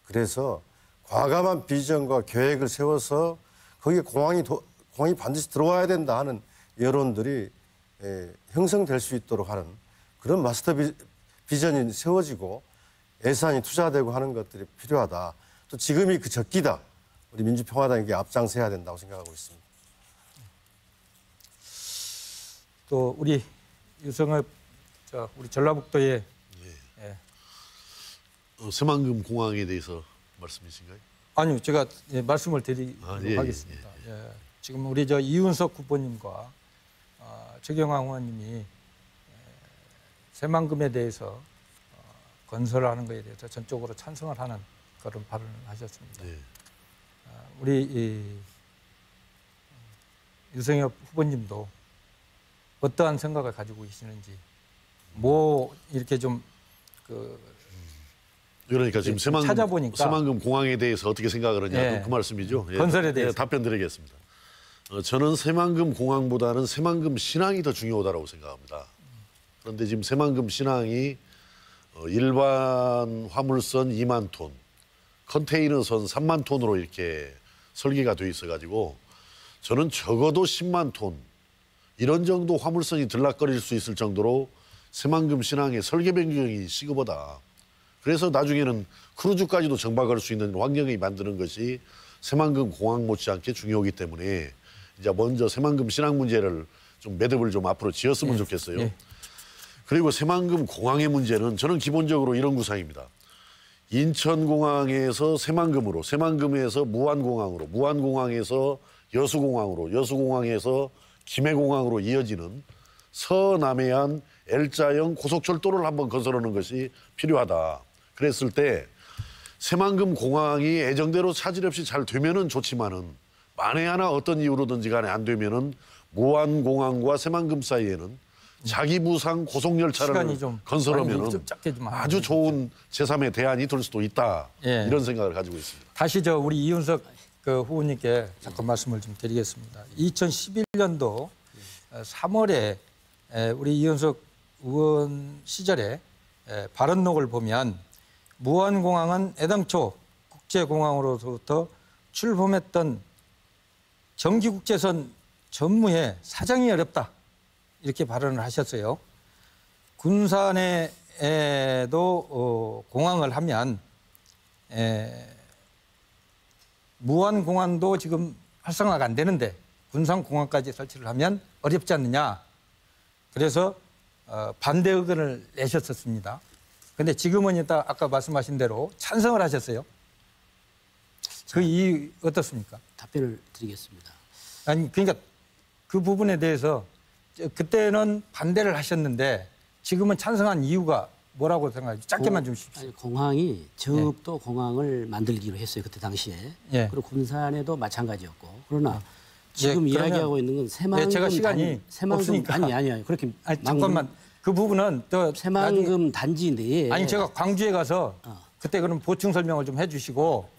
그래서 과감한 비전과 계획을 세워서 거기에 공항이 반드시 들어와야 된다 하는 여론들이 형성될 수 있도록 하는 그런 마스터 비전이 세워지고 예산이 투자되고 하는 것들이 필요하다. 또 지금이 그 적기다. 우리 민주평화당에게 앞장서야 된다고 생각하고 있습니다. 또 우리 유성엽 우리 전라북도의 새만금 공항에 대해서 말씀이신가요? 아니요, 제가 말씀을 드리도록 예, 하겠습니다. 지금 우리 저 이윤석 후보님과 최경환 의원님이 새만금에 대해서 건설하는 것에 대해서 전적으로 찬성을 하는 그런 발언을 하셨습니다. 네. 우리 유성엽 후보님도 어떠한 생각을 가지고 계시는지 뭐 이렇게 좀 그러니까 지금 찾아보니까 새만금 공항에 대해서 어떻게 생각을 하냐 그 말씀이죠. 건설에 대해서 답변 드리겠습니다. 저는 새만금 공항보다는 새만금 신항이 더 중요하다고 생각합니다. 그런데 지금 새만금 신항이 일반 화물선 2만 톤, 컨테이너선 3만 톤으로 이렇게 설계가 돼 있어가지고 저는 적어도 10만 톤 이런 정도 화물선이 들락거릴 수 있을 정도로 새만금 신항의 설계 변경이 시급하다. 그래서 나중에는 크루즈까지도 정박할 수 있는 환경이 만드는 것이 새만금 공항 못지않게 중요하기 때문에 이제 먼저 새만금 신항 문제를 좀 매듭을 좀 앞으로 지었으면 좋겠어요. 그리고 새만금 공항의 문제는 저는 기본적으로 이런 구상입니다. 인천공항에서 새만금으로, 새만금에서 무안공항으로, 무안공항에서 여수공항으로, 여수공항에서 김해공항으로 이어지는 서남해안 L자형 고속철도를 한번 건설하는 것이 필요하다. 그랬을 때 새만금 공항이 예정대로 차질 없이 잘 되면은 좋지만은 만에 하나 어떤 이유로든지 간에 안 되면은 무안공항과 새만금 사이에는 자기부상 고속열차를 건설하면은 아주 좋은 제3의 대안이 될 수도 있다. 이런 생각을 가지고 있습니다. 다시 우리 이윤석 후보님께 잠깐 말씀을 좀 드리겠습니다. 2011년도 3월에 우리 이윤석 의원 시절에 발언록을 보면 무안공항은 애당초 국제공항으로부터 출범했던 정기국제선 전무에 사정이 어렵다. 이렇게 발언을 하셨어요. 군산에도 공항을 하면 무안공항도 지금 활성화가 안 되는데 군산공항까지 설치를 하면 어렵지 않느냐. 그래서 반대 의견을 내셨었습니다. 그런데 지금은 일단 아까 말씀하신 대로 찬성을 하셨어요. 그 이유 어떻습니까? 답변을 드리겠습니다. 아니 그러니까 그 부분에 대해서 그때는 반대를 하셨는데 지금은 찬성한 이유가 뭐라고 생각하세요? 짧게만 좀 주십시오. 아니, 공항이 정읍도 공항을 만들기로 했어요. 그때 당시에. 그리고 군산에도 마찬가지였고. 그러나 지금 이야기하고 있는 건 새만금 제가 시간이 없으니까. 아니 그렇게 잠깐만 그 부분은 또 새만금 단지 내에 아니 제가 광주에 가서 그때 그럼 보충 설명을 좀 해주시고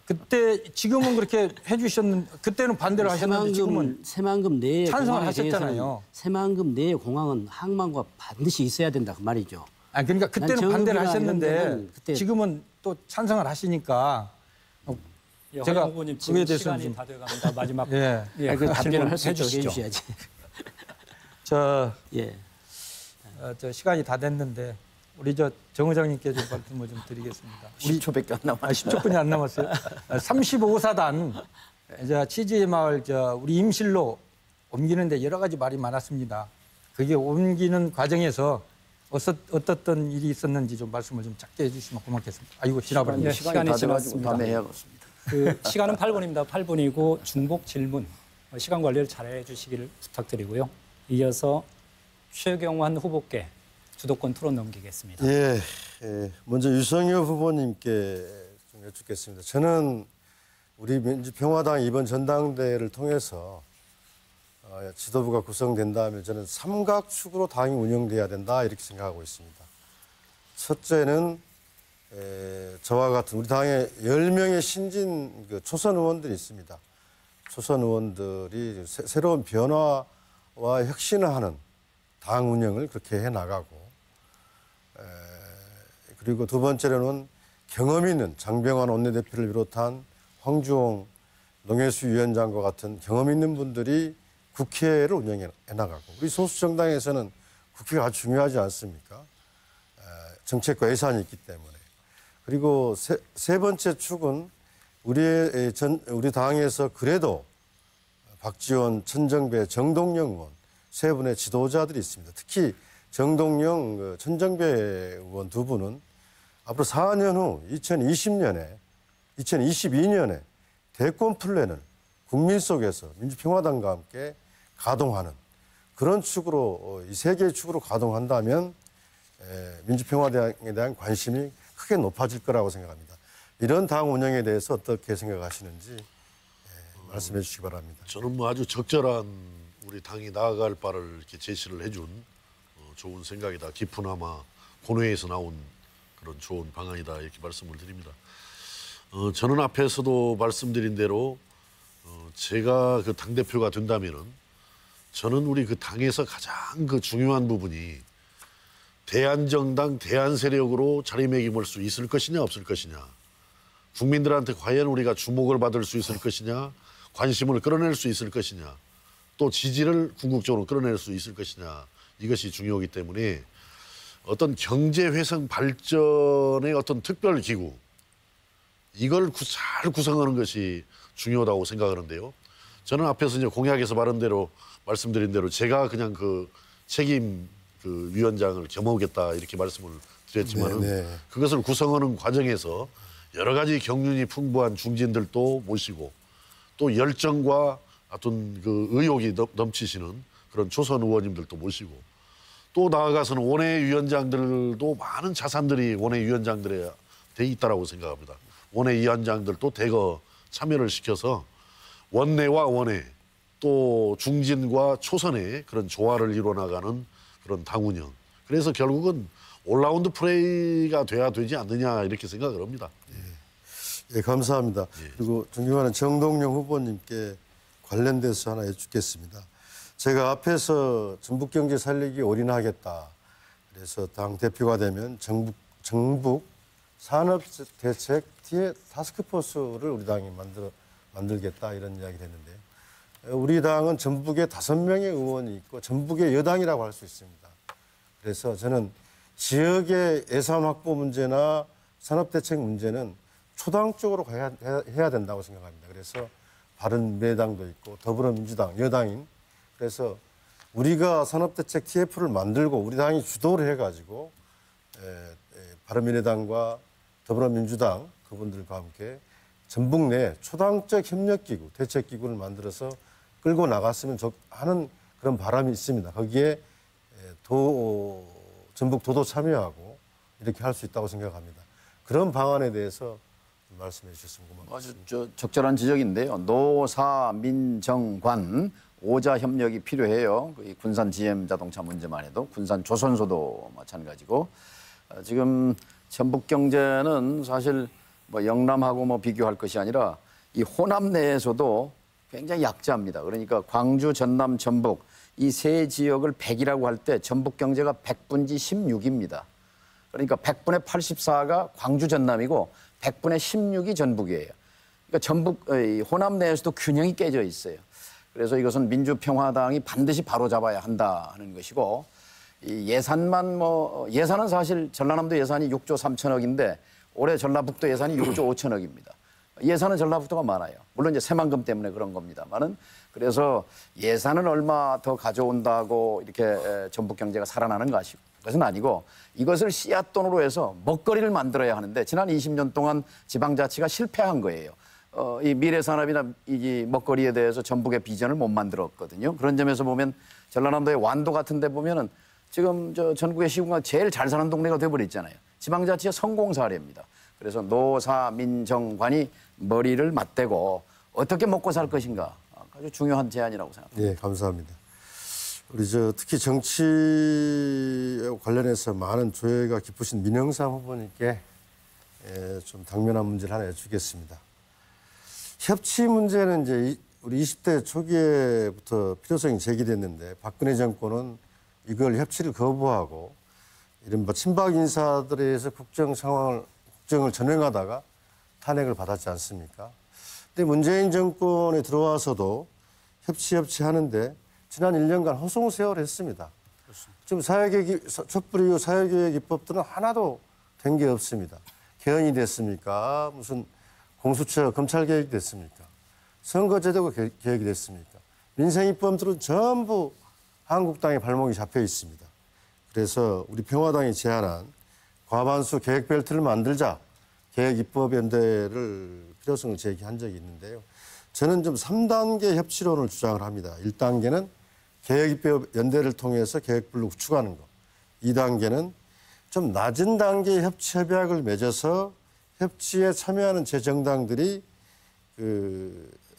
그때 지금은 그렇게 해주셨는 그때는 반대를 하셨는데 지금은 새만금 내에 찬성을 하셨잖아요. 새만금 내에 공항은 항만과 반드시 있어야 된다 그 말이죠. 아니 그러니까 그때는 반대를 하셨는데 지금은 또 찬성을 하시니까 제가 후보님 지금 시간이 다 돼갑니다. 마지막 그 답변을 할 수 있도록 해주셔야지. 저 시간이 다 됐는데 우리 정 의장님께 좀 말씀을 좀 드리겠습니다. 10초밖에 안 남았어요. 10초뿐이 안 남았어요. 35사단 이제 취지 마을 우리 임실로 옮기는데 여러 가지 말이 많았습니다. 그게 옮기는 과정에서 어떻던 일이 있었는지 좀 말씀을 좀 짧게 해주시면 고맙겠습니다. 아이고 지나버렸네요. 시간이 다 돼가지고 지났습니다. 다음에 해야겠습니다. 그 시간은 8분입니다. 8분이고 중복 질문 시간 관리를 잘해 주시기를 부탁드리고요. 이어서 최경환 후보께 주도권 토론 넘기겠습니다. 예, 먼저 유성엽 후보님께 좀 여쭙겠습니다. 저는 우리 민주평화당 이번 전당대회를 통해서 지도부가 구성된다면 저는 삼각축으로 당이 운영돼야 된다 이렇게 생각하고 있습니다. 첫째는 저와 같은 우리 당에 10명의 신진 초선 의원들이 있습니다. 초선 의원들이 새로운 변화와 혁신을 하는 당 운영을 그렇게 해나가고 그리고 두 번째로는 경험 있는 장병환 원내대표를 비롯한 황주홍 농해수 위원장과 같은 경험 있는 분들이 국회를 운영해 나가고 우리 소수 정당에서는 국회가 아주 중요하지 않습니까? 정책과 예산이 있기 때문에. 그리고 세 번째 축은 우리 당에서 그래도 박지원, 천정배, 정동영 의원 세 분의 지도자들이 있습니다. 특히 정동영, 천정배 의원 두 분은 앞으로 4년 후 2022년에 대권 플랜을 국민 속에서 민주평화당과 함께 가동하는 그런 축으로 이 세 개의 축으로 가동한다면 민주평화당에 대한 관심이 크게 높아질 거라고 생각합니다. 이런 당 운영에 대해서 어떻게 생각하시는지 말씀해 주시기 바랍니다. 저는 뭐 아주 적절한 우리 당이 나아갈 바를 이렇게 제시를 해준 좋은 생각이다. 깊은 아마 본회의에서 나온 그런 좋은 방안이다 이렇게 말씀을 드립니다. 저는 앞에서도 말씀드린 대로 제가 그 당대표가 된다면은 저는 우리 그 당에서 가장 그 중요한 부분이 대안정당, 대안세력으로 자리매김할 수 있을 것이냐 없을 것이냐, 국민들한테 과연 우리가 주목을 받을 수 있을 것이냐, 관심을 끌어낼 수 있을 것이냐, 또 지지를 궁극적으로 끌어낼 수 있을 것이냐, 이것이 중요하기 때문에 어떤 경제회생 발전의 어떤 특별기구, 이걸 잘 구성하는 것이 중요하다고 생각하는데요. 저는 앞에서 이제 공약에서 말씀드린 대로 제가 그냥 그 책임 그 위원장을 겸하겠다 이렇게 말씀을 드렸지만은 그것을 구성하는 과정에서 여러 가지 경륜이 풍부한 중진들도 모시고 또 열정과 어떤 그 의욕이 넘치시는 그런 초선 의원님들도 모시고 또 나아가서는 원외위원장들도 많은 자산들이 원외위원장들에 돼 있다라고 생각합니다. 원외위원장들도 대거 참여를 시켜서 원내와 원외 또 중진과 초선의 그런 조화를 이뤄나가는 그런 당 운영. 그래서 결국은 올라운드 플레이가 돼야 되지 않느냐 이렇게 생각을 합니다. 예, 감사합니다. 그리고 존경하는 정동영 후보님께 관련돼서 하나 여쭙겠습니다. 제가 앞에서 전북경제 살리기 올인하겠다. 그래서 당 대표가 되면 정북 산업대책 타스크포스를 우리 당이 만들겠다 이런 이야기를 했는데요. 우리 당은 전북에 5명의 의원이 있고 전북의 여당이라고 할 수 있습니다. 그래서 저는 지역의 예산 확보 문제나 산업대책 문제는 초당적으로 해야 된다고 생각합니다. 그래서 바른미래당도 있고 더불어민주당, 여당인. 그래서 우리가 산업대책 TF를 만들고 우리 당이 주도를 해가지고 바른미래당과 더불어민주당 그분들과 함께 전북 내 초당적 협력기구, 대책기구를 만들어서 끌고 나갔으면 하는 그런 바람이 있습니다. 거기에 전북도도 참여하고 이렇게 할 수 있다고 생각합니다. 그런 방안에 대해서 말씀해 주셨으면 고맙습니다. 아주 적절한 지적인데요. 노사민정관 5자 협력이 필요해요. 이 군산 GM 자동차 문제만 해도 군산 조선소도 마찬가지고 지금 전북 경제는 사실 뭐 영남하고 뭐 비교할 것이 아니라 이 호남 내에서도 굉장히 약자입니다. 그러니까 광주, 전남, 전북 이 세 지역을 100이라고 할 때 전북 경제가 100분지 16입니다. 그러니까 100분의 84가 광주, 전남이고 100분의 16이 전북이에요. 그러니까 전북, 호남 내에서도 균형이 깨져 있어요. 그래서 이것은 민주평화당이 반드시 바로잡아야 한다 하는 것이고 이 예산은 사실 전라남도 예산이 6조 3천억인데 올해 전라북도 예산이 6조 5천억입니다. 예산은 전라북도가 많아요. 물론 이제 새만금 때문에 그런 겁니다만은 그래서 예산은 얼마 더 가져온다고 이렇게 전북 경제가 살아나는 것은 아니고 이것을 씨앗돈으로 해서 먹거리를 만들어야 하는데 지난 20년 동안 지방자치가 실패한 거예요. 이 미래산업이나 이 먹거리에 대해서 전북의 비전을 못 만들었거든요. 그런 점에서 보면 전라남도의 완도 같은 데 보면은 지금 전국의 시군가 제일 잘 사는 동네가 돼버렸잖아요. 지방자치의 성공 사례입니다. 그래서 노사 민정관이 머리를 맞대고 어떻게 먹고 살 것인가 아주 중요한 제안이라고 생각합니다. 예, 감사합니다. 우리 특히 정치와 관련해서 많은 조예가 깊으신 민영삼 후보님께 좀 당면한 문제를 하나 여쭙겠습니다. 협치 문제는 이제 우리 20대 초기에부터 필요성이 제기됐는데 박근혜 정권은 이걸 협치를 거부하고 이른바 친박 인사들에 의해서 국정을 전횡하다가 탄핵을 받았지 않습니까? 근데 문재인 정권에 들어와서도 협치 하는데 지난 1년간 허송세월을 했습니다. 지금 촛불 이후 사회개혁 입법들은 하나도 된 게 없습니다. 개헌이 됐습니까? 무슨 공수처 검찰 개혁이 됐습니까? 선거제도가 개혁이 됐습니까? 민생 입법들은 전부 한국당의 발목이 잡혀 있습니다. 그래서 우리 평화당이 제안한 과반수 개혁 벨트를 만들자 개혁 입법연대를 필요성을 제기한 적이 있는데요. 저는 좀 3단계 협치론을 주장을 합니다. 1단계는 개혁 입법연대를 통해서 개혁불을 구축하는 것. 2단계는 좀 낮은 단계의 협치 협약을 맺어서 협치에 참여하는 제 정당들이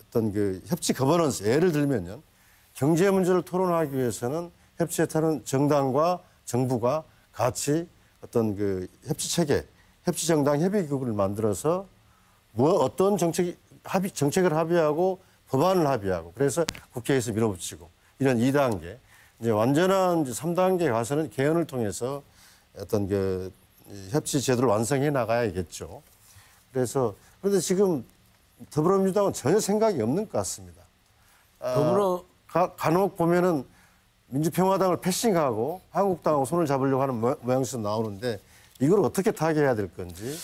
어떤 협치 거버넌스, 예를 들면요. 경제 문제를 토론하기 위해서는 협치에 타는 정당과 정부가 같이 어떤 협치 체계, 협치 정당 협의기구를 만들어서 어떤 정책을 합의하고 법안을 합의하고 그래서 국회에서 밀어붙이고 이런 2단계. 이제 완전한 3단계에 가서는 개헌을 통해서 어떤 협치 제도를 완성해 나가야겠죠. 그런데 지금 더불어민주당은 전혀 생각이 없는 것 같습니다. 간혹 보면은 민주평화당을 패싱하고 한국당하고 손을 잡으려고 하는 모양새도 나오는데 이걸 어떻게 타개해야 될 건지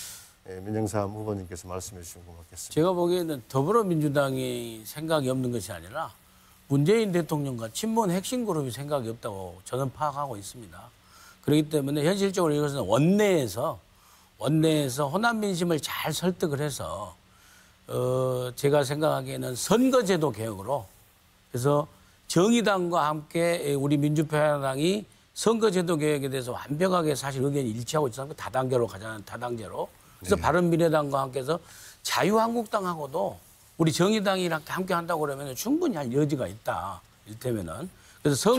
민영삼 후보님께서 말씀해 주시면 고맙겠습니다. 제가 보기에는 더불어민주당이 생각이 없는 것이 아니라 문재인 대통령과 친문 핵심 그룹이 생각이 없다고 저는 파악하고 있습니다. 그렇기 때문에 현실적으로 이것은 원내에서 호남 민심을 잘 설득을 해서 제가 생각하기에는 선거제도 개혁으로 그래서 정의당과 함께 우리 민주평화당이 선거제도 개혁에 대해서 완벽하게 사실 의견이 일치하고 있어서 다단계로 가자는 다당제로. 그래서 바른미래당과 함께해서 자유한국당하고도 우리 정의당이랑 함께 한다고 그러면 충분히 할 여지가 있다. 이를테면은. 그래서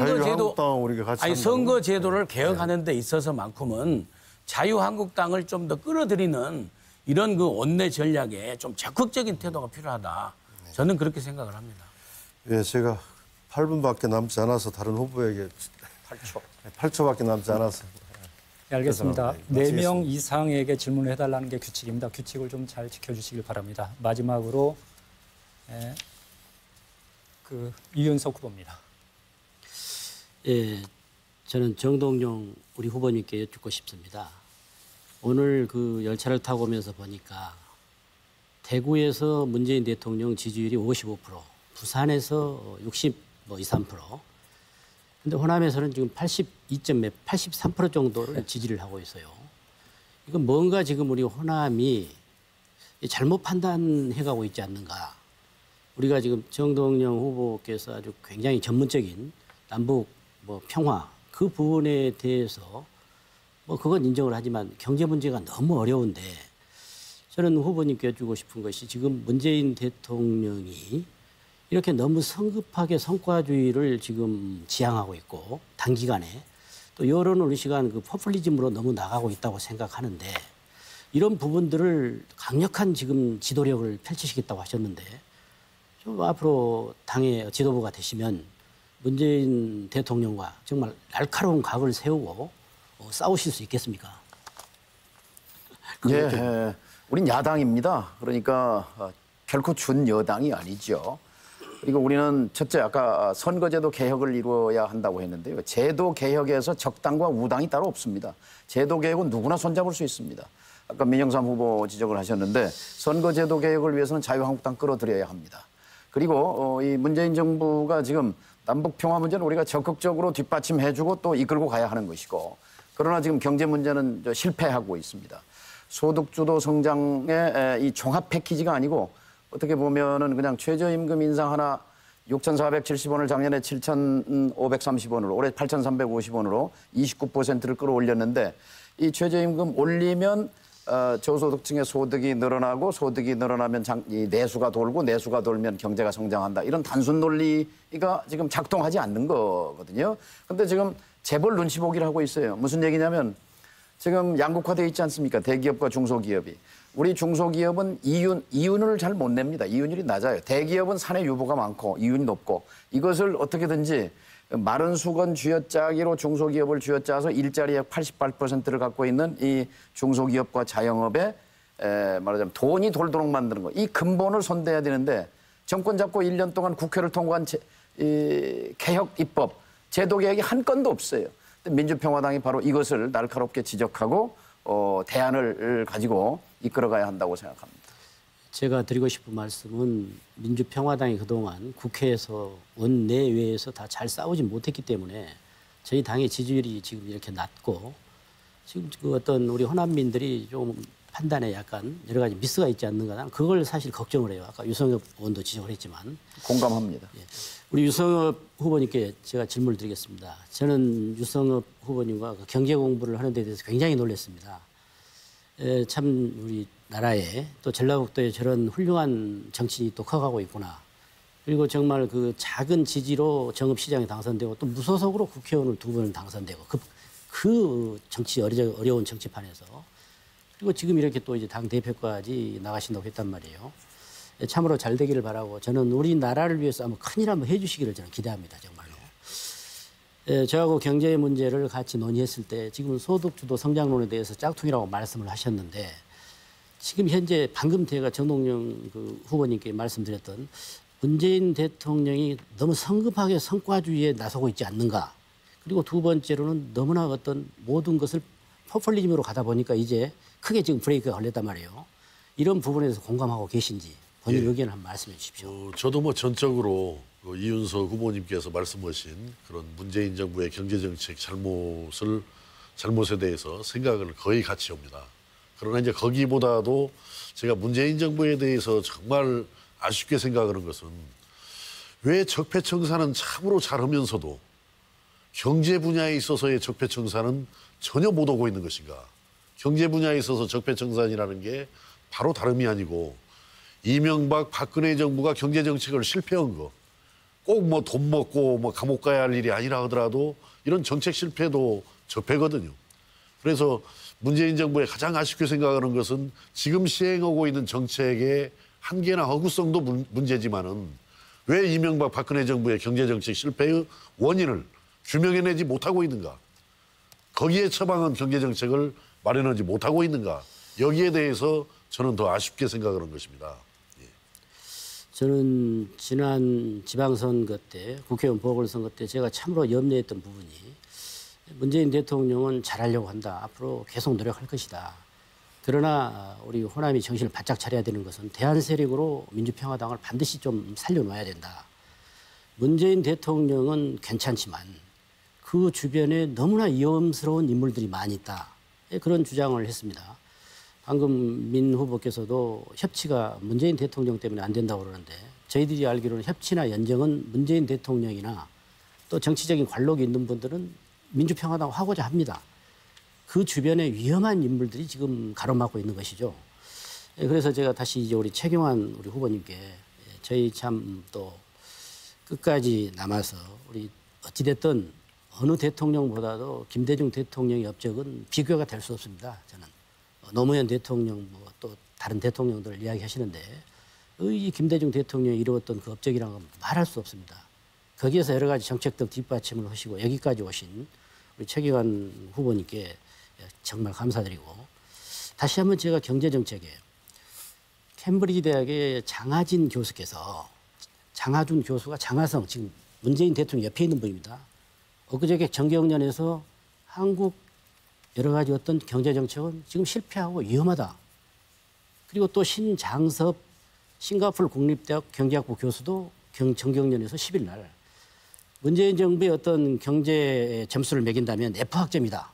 선거제도를 개혁하는 데 있어서만큼은 자유한국당을 좀 더 끌어들이는 이런 원내 전략에 좀 적극적인 태도가 필요하다. 저는 그렇게 생각을 합니다. 예, 제가 8분밖에 남지 않아서 다른 후보에게 8초밖에 남지 않아서. 네, 알겠습니다. 죄송합니다. 4명 이상에게 질문을 해달라는 게 규칙입니다. 규칙을 좀 잘 지켜주시길 바랍니다. 마지막으로 이윤석 후보입니다. 예, 저는 정동영 우리 후보님께 여쭙고 싶습니다. 오늘 열차를 타고 오면서 보니까 대구에서 문재인 대통령 지지율이 55%, 부산에서 60, 23%. 근데 호남에서는 지금 83% 정도를 지지를 하고 있어요. 이건 뭔가 지금 우리 호남이 잘못 판단해가고 있지 않는가. 우리가 지금 정동영 후보께서 아주 굉장히 전문적인 남북 평화 그 부분에 대해서 그건 인정을 하지만 경제 문제가 너무 어려운데 저는 후보님께 여쭈고 싶은 것이 지금 문재인 대통령이 이렇게 너무 성급하게 성과주의를 지금 지향하고 있고 단기간에 또 여론을 의식한 포퓰리즘으로 너무 나가고 있다고 생각하는데 이런 부분들을 강력한 지금 지도력을 펼치시겠다고 하셨는데 좀 앞으로 당의 지도부가 되시면 문재인 대통령과 정말 날카로운 각을 세우고 싸우실 수 있겠습니까? 예, 우린 야당입니다. 그러니까 결코 준 여당이 아니죠. 그리고 우리는 첫째 아까 선거제도 개혁을 이루어야 한다고 했는데요. 제도 개혁에서 적당과 우당이 따로 없습니다. 제도 개혁은 누구나 손잡을 수 있습니다. 아까 민영삼 후보 지적을 하셨는데 선거제도 개혁을 위해서는 자유한국당 끌어들여야 합니다. 그리고 이 문재인 정부가 지금 남북 평화 문제는 우리가 적극적으로 뒷받침해주고 또 이끌고 가야 하는 것이고 그러나 지금 경제 문제는 실패하고 있습니다. 소득주도 성장의 이 종합 패키지가 아니고 어떻게 보면은 그냥 최저임금 인상 하나 6,470원을 작년에 7,530원으로 올해 8,350원으로 29%를 끌어올렸는데 이 최저임금 올리면 저소득층의 소득이 늘어나고 소득이 늘어나면 이 내수가 돌고 내수가 돌면 경제가 성장한다. 이런 단순 논리가 지금 작동하지 않는 거거든요. 그런데 지금 재벌 눈치 보기를 하고 있어요. 무슨 얘기냐면 지금 양극화되어 있지 않습니까? 대기업과 중소기업이. 우리 중소기업은 이윤을 잘 못 냅니다. 이윤율이 낮아요. 대기업은 사내 유보가 많고 이윤이 높고 이것을 어떻게든지 마른 수건 쥐어짜기로 중소기업을 쥐어짜서 일자리 약 88%를 갖고 있는 이 중소기업과 자영업에 말하자면 돈이 돌도록 만드는 거. 이 근본을 손대야 되는데 정권 잡고 1년 동안 국회를 통과한 이 개혁 입법, 제도 개혁이 한 건도 없어요. 민주평화당이 바로 이것을 날카롭게 지적하고 대안을 가지고 이끌어가야 한다고 생각합니다. 제가 드리고 싶은 말씀은 민주평화당이 그동안 국회에서 원내외에서 다 잘 싸우지 못했기 때문에 저희 당의 지지율이 지금 이렇게 낮고 지금 그 어떤 우리 호남민들이 좀 판단에 약간 여러 가지 미스가 있지 않는가 나는 그걸 사실 걱정을 해요. 아까 유성엽 의원도 지적을 했지만 공감합니다. 예. 우리 유성엽 후보님께 제가 질문을 드리겠습니다. 저는 유성엽 후보님과 그 경제 공부를 하는 데 대해서 굉장히 놀랐습니다. 참 우리 나라에 또 전라북도에 저런 훌륭한 정치인이 또 커가고 있구나. 그리고 정말 그 작은 지지로 정읍시장에 당선되고 또 무소속으로 국회의원을 2번을 당선되고 그 정치 어려운 정치판에서 그리고 지금 이렇게 또 이제 당 대표까지 나가신다고 했단 말이에요. 참으로 잘 되기를 바라고 저는 우리나라를 위해서 한번 큰일 한번 해주시기를 저는 기대합니다. 정말로. 저하고 경제 문제를 같이 논의했을 때 지금 소득주도 성장론에 대해서 짝퉁이라고 말씀을 하셨는데 지금 현재 방금 제가 정동영 그 후보님께 말씀드렸던 문재인 대통령이 너무 성급하게 성과주의에 나서고 있지 않는가. 그리고 두 번째로는 너무나 어떤 모든 것을 포퓰리즘으로 가다 보니까 이제 크게 지금 브레이크가 걸렸단 말이에요. 이런 부분에서 공감하고 계신지 본인 의견을 한번 말씀해 주십시오. 저도 뭐 전적으로 그 이윤석 후보님께서 말씀하신 그런 문재인 정부의 경제정책 잘못에 대해서 생각을 거의 같이 옵니다. 그러나 이제 거기보다도 제가 문재인 정부에 대해서 정말 아쉽게 생각하는 것은 왜 적폐청산은 참으로 잘하면서도 경제 분야에 있어서의 적폐청산은 전혀 못 오고 있는 것인가. 경제 분야에 있어서 적폐청산이라는 게 바로 다름이 아니고 이명박 박근혜 정부가 경제정책을 실패한 거 꼭 뭐 돈 먹고 뭐 감옥 가야 할 일이 아니라 하더라도 이런 정책 실패도 적폐거든요. 그래서 문재인 정부의 가장 아쉽게 생각하는 것은 지금 시행하고 있는 정책의 한계나 허구성도 문제지만은 왜 이명박 박근혜 정부의 경제정책 실패의 원인을 규명해내지 못하고 있는가. 거기에 처방한 경제정책을 마련하지 못하고 있는가. 여기에 대해서 저는 더 아쉽게 생각하는 것입니다. 저는 지난 지방선거 때 국회의원 보궐선거 때 제가 참으로 염려했던 부분이 문재인 대통령은 잘하려고 한다. 앞으로 계속 노력할 것이다. 그러나 우리 호남이 정신을 바짝 차려야 되는 것은 대한 세력으로 민주평화당을 반드시 좀 살려놔야 된다. 문재인 대통령은 괜찮지만 그 주변에 너무나 위험스러운 인물들이 많이 있다. 그런 주장을 했습니다. 방금 민 후보께서도 협치가 문재인 대통령 때문에 안 된다고 그러는데 저희들이 알기로는 협치나 연정은 문재인 대통령이나 또 정치적인 관록이 있는 분들은 민주평화당 하고자 합니다. 그 주변에 위험한 인물들이 지금 가로막고 있는 것이죠. 그래서 제가 다시 이제 우리 최경환 우리 후보님께 저희 참 또 끝까지 남아서 우리 어찌됐든 어느 대통령보다도 김대중 대통령의 업적은 비교가 될 수 없습니다. 저는. 노무현 대통령 뭐 또 다른 대통령들 이야기하시는데 이 김대중 대통령이 이루었던 그 업적이라는 건 말할 수 없습니다. 거기에서 여러 가지 정책들 뒷받침을 하시고 여기까지 오신 우리 최경환 후보님께 정말 감사드리고 다시 한번 제가 경제정책에 캠브리지 대학의 장하진 교수께서 장하준 교수가 장하성 지금 문재인 대통령 옆에 있는 분입니다. 엊그저께 정경련에서 한국 여러 가지 어떤 경제 정책은 지금 실패하고 위험하다. 그리고 또 신장섭 싱가포르 국립대학 경제학부 교수도 정경련에서 10일 날 문재인 정부의 어떤 경제 점수를 매긴다면 F학점이다.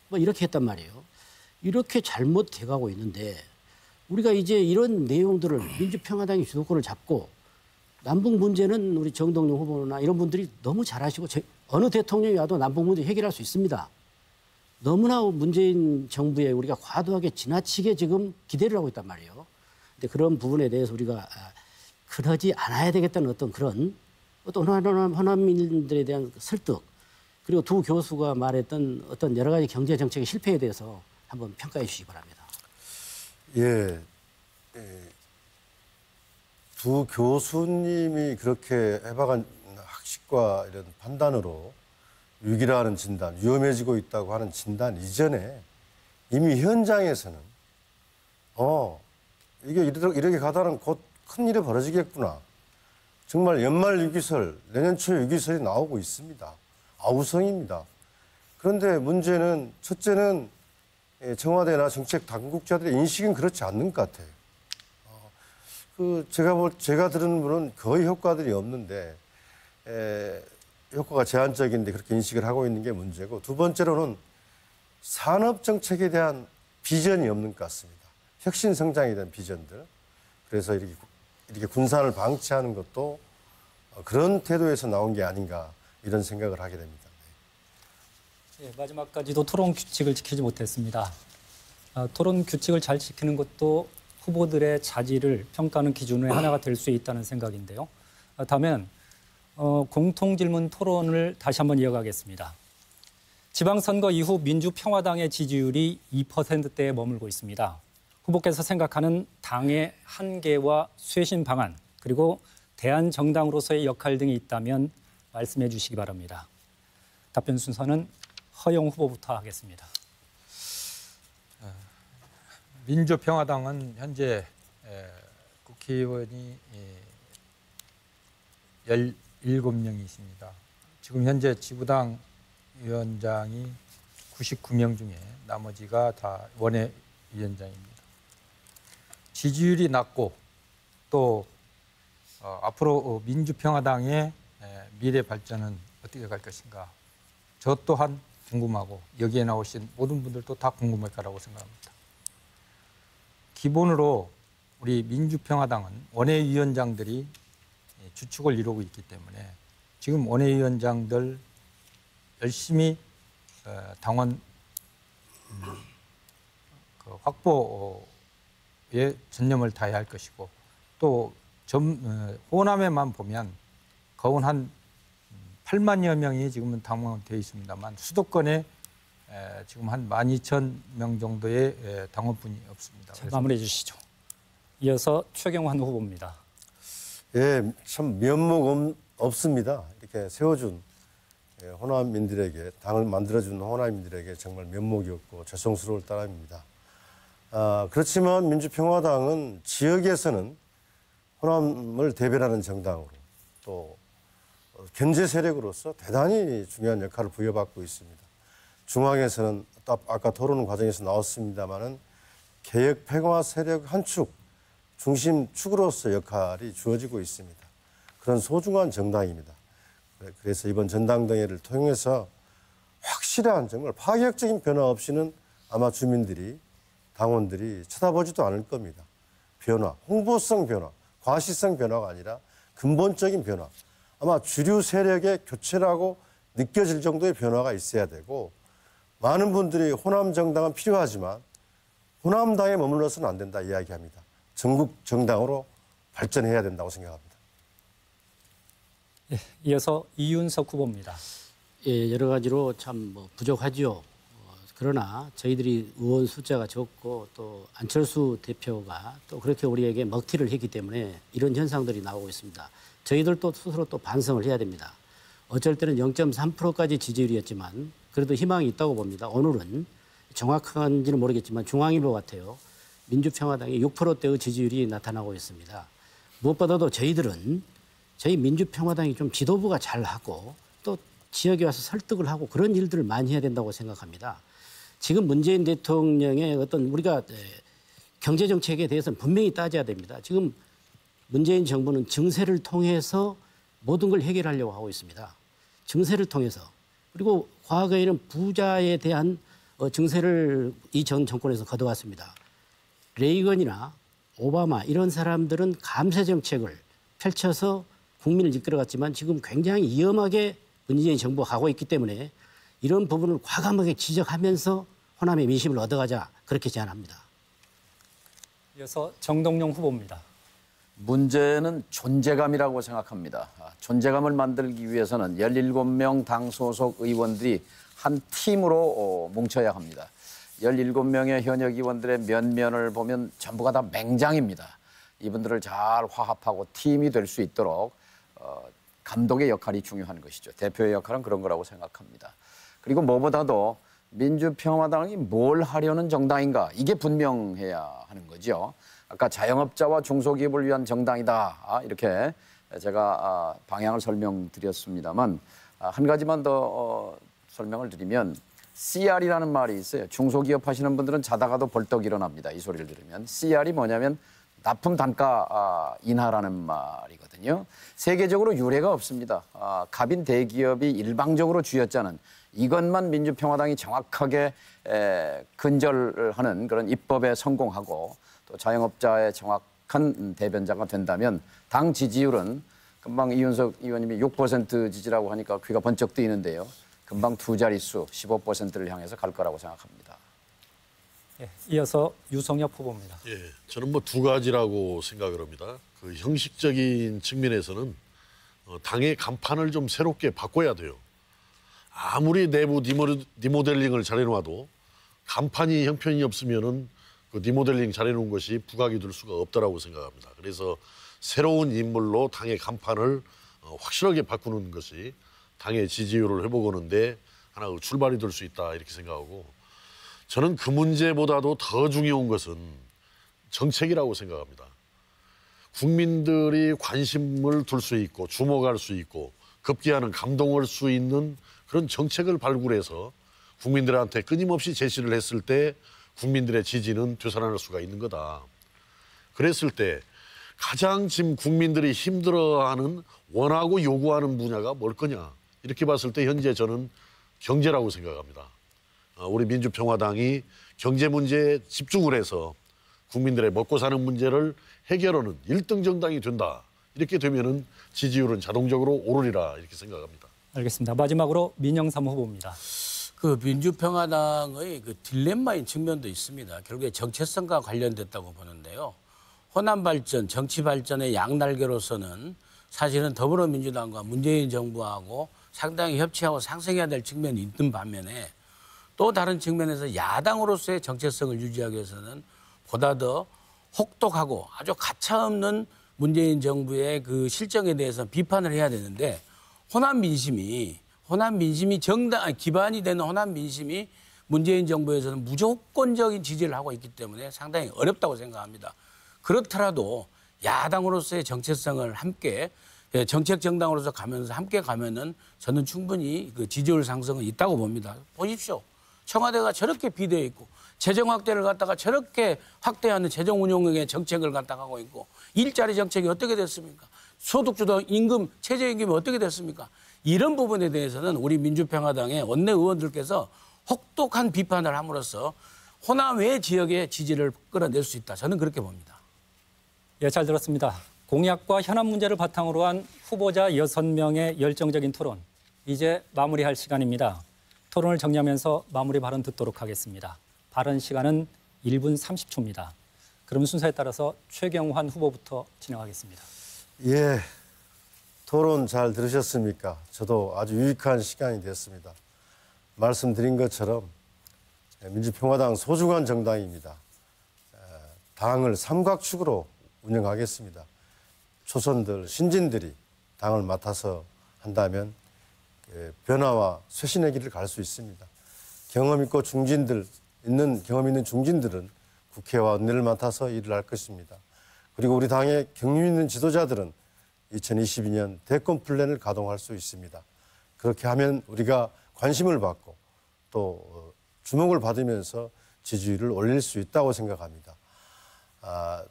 뭐 이렇게 했단 말이에요. 이렇게 잘못돼 가고 있는데 우리가 이제 이런 내용들을 민주평화당이 주도권을 잡고 남북 문제는 우리 정동영 후보나 이런 분들이 너무 잘하시고 어느 대통령이 와도 남북 문제 해결할 수 있습니다. 너무나 문재인 정부에 우리가 과도하게 지나치게 지금 기대를 하고 있단 말이에요. 근데 그런 부분에 대해서 우리가 그러지 않아야 되겠다는 어떤 그런 어떤 호남민들에 대한 설득 그리고 두 교수가 말했던 어떤 여러 가지 경제 정책의 실패에 대해서 한번 평가해 주시기 바랍니다. 예. 두 교수님이 그렇게 해박한 학식과 이런 판단으로 위기라는 진단, 위험해지고 있다고 하는 진단 이전에 이미 현장에서는 이게 이렇게 가다는 곧 큰일이 벌어지겠구나. 정말 연말 위기설, 내년 초 위기설이 나오고 있습니다. 아우성입니다. 그런데 문제는 첫째는 청와대나 정책 당국자들의 인식은 그렇지 않는 것 같아요. 제가 들은 분은 거의 효과들이 없는데 효과가 제한적인데 그렇게 인식을 하고 있는 게 문제고 두 번째로는 산업 정책에 대한 비전이 없는 것 같습니다. 혁신 성장에 대한 비전들. 그래서 이렇게 군산을 방치하는 것도 그런 태도에서 나온 게 아닌가 이런 생각을 하게 됩니다. 네, 마지막까지도 토론 규칙을 지키지 못했습니다. 토론 규칙을 잘 지키는 것도 후보들의 자질을 평가하는 기준의 하나가 될 수 있다는 생각인데요. 다음은 공통질문 토론을 다시 한번 이어가겠습니다. 지방선거 이후 민주평화당의 지지율이 2%대에 머물고 있습니다. 후보께서 생각하는 당의 한계와 쇄신 방안 그리고 대한정당으로서의 역할 등이 있다면 말씀해 주시기 바랍니다. 답변 순서는 허영 후보부터 하겠습니다. 민주평화당은 현재 국회의원이 17명이 있습니다. 지금 현재 지부당 위원장이 99명 중에 나머지가 다 원외위원장입니다. 지지율이 낮고 또 앞으로 민주평화당의 미래 발전은 어떻게 갈 것인가 저 또한 궁금하고 여기에 나오신 모든 분들도 다 궁금할 거라고 생각합니다. 기본으로 우리 민주평화당은 원외위원장들이 주축을 이루고 있기 때문에 지금 원외위원장들 열심히 당원 확보에 전념을 다해야 할 것이고 또 호남에만 보면 거의 한 8만여 명이 지금은 당원되어 있습니다만 수도권에 지금 한 12,000명 정도의 당원분이 없습니다. 마무리해 주시죠. 이어서 최경환 후보입니다. 예, 참 면목 없습니다. 이렇게 세워준 호남민들에게 당을 만들어준 호남민들에게 정말 면목이 없고 죄송스러울 따름입니다. 그렇지만 민주평화당은 지역에서는 호남을 대변하는 정당으로 또 견제 세력으로서 대단히 중요한 역할을 부여받고 있습니다. 중앙에서는 아까 토론 과정에서 나왔습니다마는 개혁 평화 세력 한 축, 중심축으로서 역할이 주어지고 있습니다. 그런 소중한 정당입니다. 그래서 이번 전당대회를 통해서 확실한 정말 파격적인 변화 없이는 아마 주민들이 당원들이 쳐다보지도 않을 겁니다. 변화, 홍보성 변화, 과시성 변화가 아니라 근본적인 변화. 아마 주류 세력의 교체라고 느껴질 정도의 변화가 있어야 되고 많은 분들이 호남 정당은 필요하지만 호남당에 머물러서는 안 된다 이야기합니다. 전국 정당으로 발전해야 된다고 생각합니다. 예, 이어서 이윤석 후보입니다. 예, 여러 가지로 참 부족하죠. 그러나 저희들이 의원 숫자가 적고 또 안철수 대표가 또 그렇게 우리에게 먹튀를 했기 때문에 이런 현상들이 나오고 있습니다. 저희들도 스스로 또 반성을 해야 됩니다. 어쩔 때는 0.3%까지 지지율이었지만 그래도 희망이 있다고 봅니다. 오늘은 정확한지는 모르겠지만 중앙일보 같아요. 민주평화당이 6%대의 지지율이 나타나고 있습니다. 무엇보다도 저희들은 저희 민주평화당이 좀 지도부가 잘하고 또 지역에 와서 설득을 하고 그런 일들을 많이 해야 된다고 생각합니다. 지금 문재인 대통령의 어떤 우리가 경제 정책에 대해서는 분명히 따져야 됩니다. 지금 문재인 정부는 증세를 통해서 모든 걸 해결하려고 하고 있습니다. 증세를 통해서. 그리고 과거에는 부자에 대한 증세를 이 전 정권에서 거둬왔습니다. 레이건이나 오바마 이런 사람들은 감세 정책을 펼쳐서 국민을 이끌어갔지만 지금 굉장히 위험하게 문재인 정부가 가고 있기 때문에 이런 부분을 과감하게 지적하면서 호남의 민심을 얻어가자 그렇게 제안합니다. 이어서 정동영 후보입니다. 문제는 존재감이라고 생각합니다. 존재감을 만들기 위해서는 17명 당 소속 의원들이 한 팀으로 뭉쳐야 합니다. 17명의 현역 의원들의 면면을 보면 전부가 다 맹장입니다. 이분들을 잘 화합하고 팀이 될 수 있도록 감독의 역할이 중요한 것이죠. 대표의 역할은 그런 거라고 생각합니다. 그리고 무엇보다도 민주평화당이 뭘 하려는 정당인가 이게 분명해야 하는 거죠. 아까 자영업자와 중소기업을 위한 정당이다 이렇게 제가 방향을 설명드렸습니다만 한 가지만 더 설명을 드리면 CR이라는 말이 있어요. 중소기업 하시는 분들은 자다가도 벌떡 일어납니다. 이 소리를 들으면. CR이 뭐냐면 납품 단가 인하라는 말이거든요. 세계적으로 유례가 없습니다. 갑인 대기업이 일방적으로 쥐어짜는 이것만 민주평화당이 정확하게 근절하는 그런 입법에 성공하고 또 자영업자의 정확한 대변자가 된다면 당 지지율은 금방 이윤석 의원님이 6% 지지라고 하니까 귀가 번쩍 뜨이는데요. 금방 두 자릿수 15%를 향해서 갈 거라고 생각합니다. 예, 이어서 유성엽 후보입니다. 예, 저는 뭐 두 가지라고 생각을 합니다. 그 형식적인 측면에서는 당의 간판을 좀 새롭게 바꿔야 돼요. 아무리 내부 리모델링을 잘해놔도 간판이 형편이 없으면은 그 리모델링 잘해놓은 것이 부각이 될 수가 없다라고 생각합니다. 그래서 새로운 인물로 당의 간판을 확실하게 바꾸는 것이 당의 지지율을 회복하는데 하나의 출발이 될 수 있다 이렇게 생각하고 저는 그 문제보다도 더 중요한 것은 정책이라고 생각합니다. 국민들이 관심을 둘 수 있고 주목할 수 있고 급기야는 감동할 수 있는 그런 정책을 발굴해서 국민들한테 끊임없이 제시를 했을 때 국민들의 지지는 되살아날 수가 있는 거다. 그랬을 때 가장 지금 국민들이 힘들어하는 원하고 요구하는 분야가 뭘 거냐. 이렇게 봤을 때 현재 저는 경제라고 생각합니다. 우리 민주평화당이 경제 문제에 집중을 해서 국민들의 먹고 사는 문제를 해결하는 1등 정당이 된다. 이렇게 되면은 지지율은 자동적으로 오르리라 이렇게 생각합니다. 알겠습니다. 마지막으로 민영삼 후보입니다. 그 민주평화당의 그 딜레마인 측면도 있습니다. 결국에 정체성과 관련됐다고 보는데요. 호남 발전, 정치 발전의 양날개로서는 사실은 더불어민주당과 문재인 정부하고 상당히 협치하고 상생해야 될 측면이 있는 반면에 또 다른 측면에서 야당으로서의 정체성을 유지하기 위해서는 보다 더 혹독하고 아주 가차없는 문재인 정부의 그 실정에 대해서 비판을 해야 되는데 호남 민심이 기반이 되는 호남 민심이 문재인 정부에서는 무조건적인 지지를 하고 있기 때문에 상당히 어렵다고 생각합니다. 그렇더라도 야당으로서의 정체성을 함께 정책 정당으로서 가면서 함께 가면은 저는 충분히 그 지지율 상승은 있다고 봅니다. 보십시오. 청와대가 저렇게 비대해 있고 재정 확대를 갖다가 저렇게 확대하는 재정 운용의 정책을 갖다가 하고 있고 일자리 정책이 어떻게 됐습니까? 소득주도 임금, 최저임금이 어떻게 됐습니까? 이런 부분에 대해서는 우리 민주평화당의 원내 의원들께서 혹독한 비판을 함으로써 호남 외 지역의 지지를 끌어낼 수 있다. 저는 그렇게 봅니다. 예, 잘 들었습니다. 공약과 현안 문제를 바탕으로 한 후보자 6명의 열정적인 토론. 이제 마무리할 시간입니다. 토론을 정리하면서 마무리 발언 듣도록 하겠습니다. 발언 시간은 1분 30초입니다. 그럼 순서에 따라서 최경환 후보부터 진행하겠습니다. 예, 토론 잘 들으셨습니까? 저도 아주 유익한 시간이 됐습니다. 말씀드린 것처럼 민주평화당 소중한 정당입니다. 당을 삼각축으로 운영하겠습니다. 초선들, 신진들이 당을 맡아서 한다면 변화와 쇄신의 길을 갈 수 있습니다. 경험 있는 중진들은 국회와 원내를 맡아서 일을 할 것입니다. 그리고 우리 당의 경륜 있는 지도자들은 2022년 대권 플랜을 가동할 수 있습니다. 그렇게 하면 우리가 관심을 받고 또 주목을 받으면서 지지율을 올릴 수 있다고 생각합니다.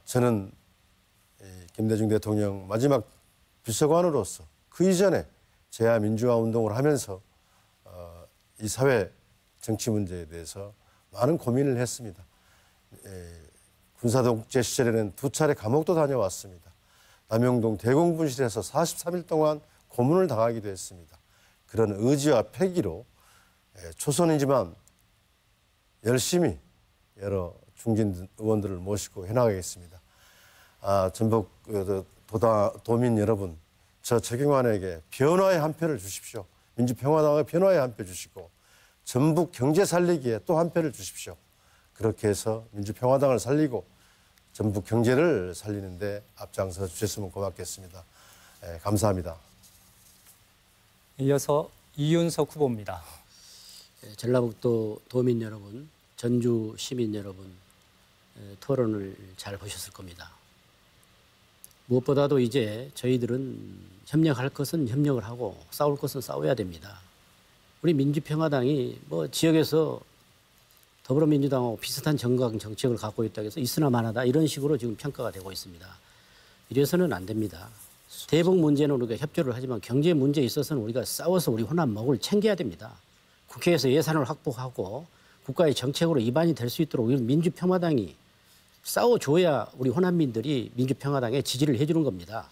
저는 김대중 대통령 마지막 비서관으로서 그 이전에 재야 민주화 운동을 하면서 이 사회 정치 문제에 대해서 많은 고민을 했습니다. 군사독재 시절에는 2차례 감옥도 다녀왔습니다. 남영동 대공분실에서 43일 동안 고문을 당하기도 했습니다. 그런 의지와 패기로 초선이지만 열심히 여러 중진 의원들을 모시고 해나가겠습니다. 전북 도민 여러분, 저 최경환에게 변화의 한 표를 주십시오. 민주평화당의 변화의 한 표 주시고 전북 경제 살리기에 또 한 표를 주십시오. 그렇게 해서 민주평화당을 살리고 전북 경제를 살리는 데 앞장서 주셨으면 고맙겠습니다. 감사합니다. 이어서 이윤석 후보입니다. 전라북도 도민 여러분, 전주 시민 여러분, 토론을 잘 보셨을 겁니다. 무엇보다도 이제 저희들은 협력할 것은 협력을 하고 싸울 것은 싸워야 됩니다. 우리 민주평화당이 뭐 지역에서 더불어민주당하고 비슷한 정책을 갖고 있다고 해서 있으나 마나다 이런 식으로 지금 평가가 되고 있습니다. 이래서는 안 됩니다. 대북 문제는 우리가 협조를 하지만 경제 문제에 있어서는 우리가 싸워서 우리 호남 먹을 챙겨야 됩니다. 국회에서 예산을 확보하고 국가의 정책으로 입안이 될 수 있도록 민주평화당이 싸워줘야 우리 호남민들이 민주평화당에 지지를 해주는 겁니다.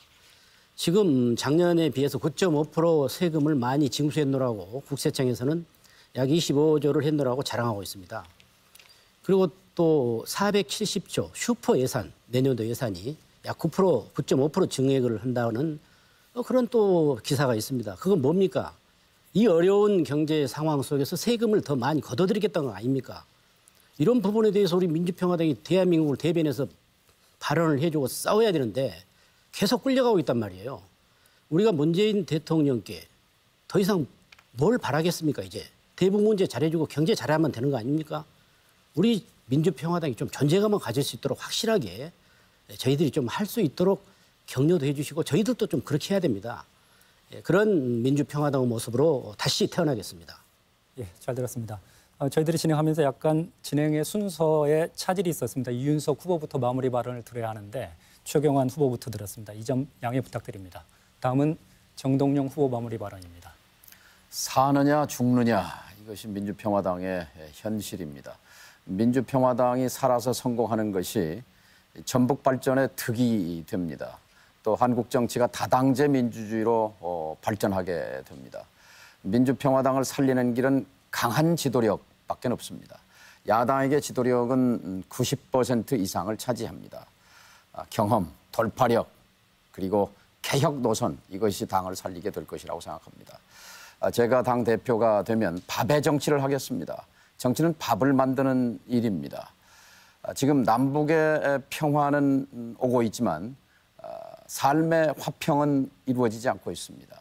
지금 작년에 비해서 9.5% 세금을 많이 징수했노라고 국세청에서는 약 25조를 했노라고 자랑하고 있습니다. 그리고 또 470조 슈퍼 예산, 내년도 예산이 약 9%, 9.5% 증액을 한다는 그런 또 기사가 있습니다. 그건 뭡니까? 이 어려운 경제 상황 속에서 세금을 더 많이 걷어들이겠다는 거 아닙니까? 이런 부분에 대해서 우리 민주평화당이 대한민국을 대변해서 발언을 해주고 싸워야 되는데 계속 끌려가고 있단 말이에요. 우리가 문재인 대통령께 더 이상 뭘 바라겠습니까, 이제? 대북 문제 잘해주고 경제 잘하면 되는 거 아닙니까? 우리 민주평화당이 좀 존재감을 가질 수 있도록 확실하게 저희들이 좀 할 수 있도록 격려도 해주시고 저희들도 좀 그렇게 해야 됩니다. 그런 민주평화당 모습으로 다시 태어나겠습니다. 예, 잘 들었습니다. 저희들이 진행하면서 약간 진행의 순서에 차질이 있었습니다. 이윤석 후보부터 마무리 발언을 들어야 하는데 최경환 후보부터 들었습니다. 이 점 양해 부탁드립니다. 다음은 정동영 후보 마무리 발언입니다. 사느냐 죽느냐 이것이 민주평화당의 현실입니다. 민주평화당이 살아서 성공하는 것이 전북 발전의 득이 됩니다. 또 한국 정치가 다당제 민주주의로 발전하게 됩니다. 민주평화당을 살리는 길은 강한 지도력밖에 없습니다. 야당에게 지도력은 90% 이상을 차지합니다. 경험, 돌파력, 그리고 개혁 노선 이것이 당을 살리게 될 것이라고 생각합니다. 제가 당 대표가 되면 밥의 정치를 하겠습니다. 정치는 밥을 만드는 일입니다. 지금 남북의 평화는 오고 있지만 삶의 화평은 이루어지지 않고 있습니다.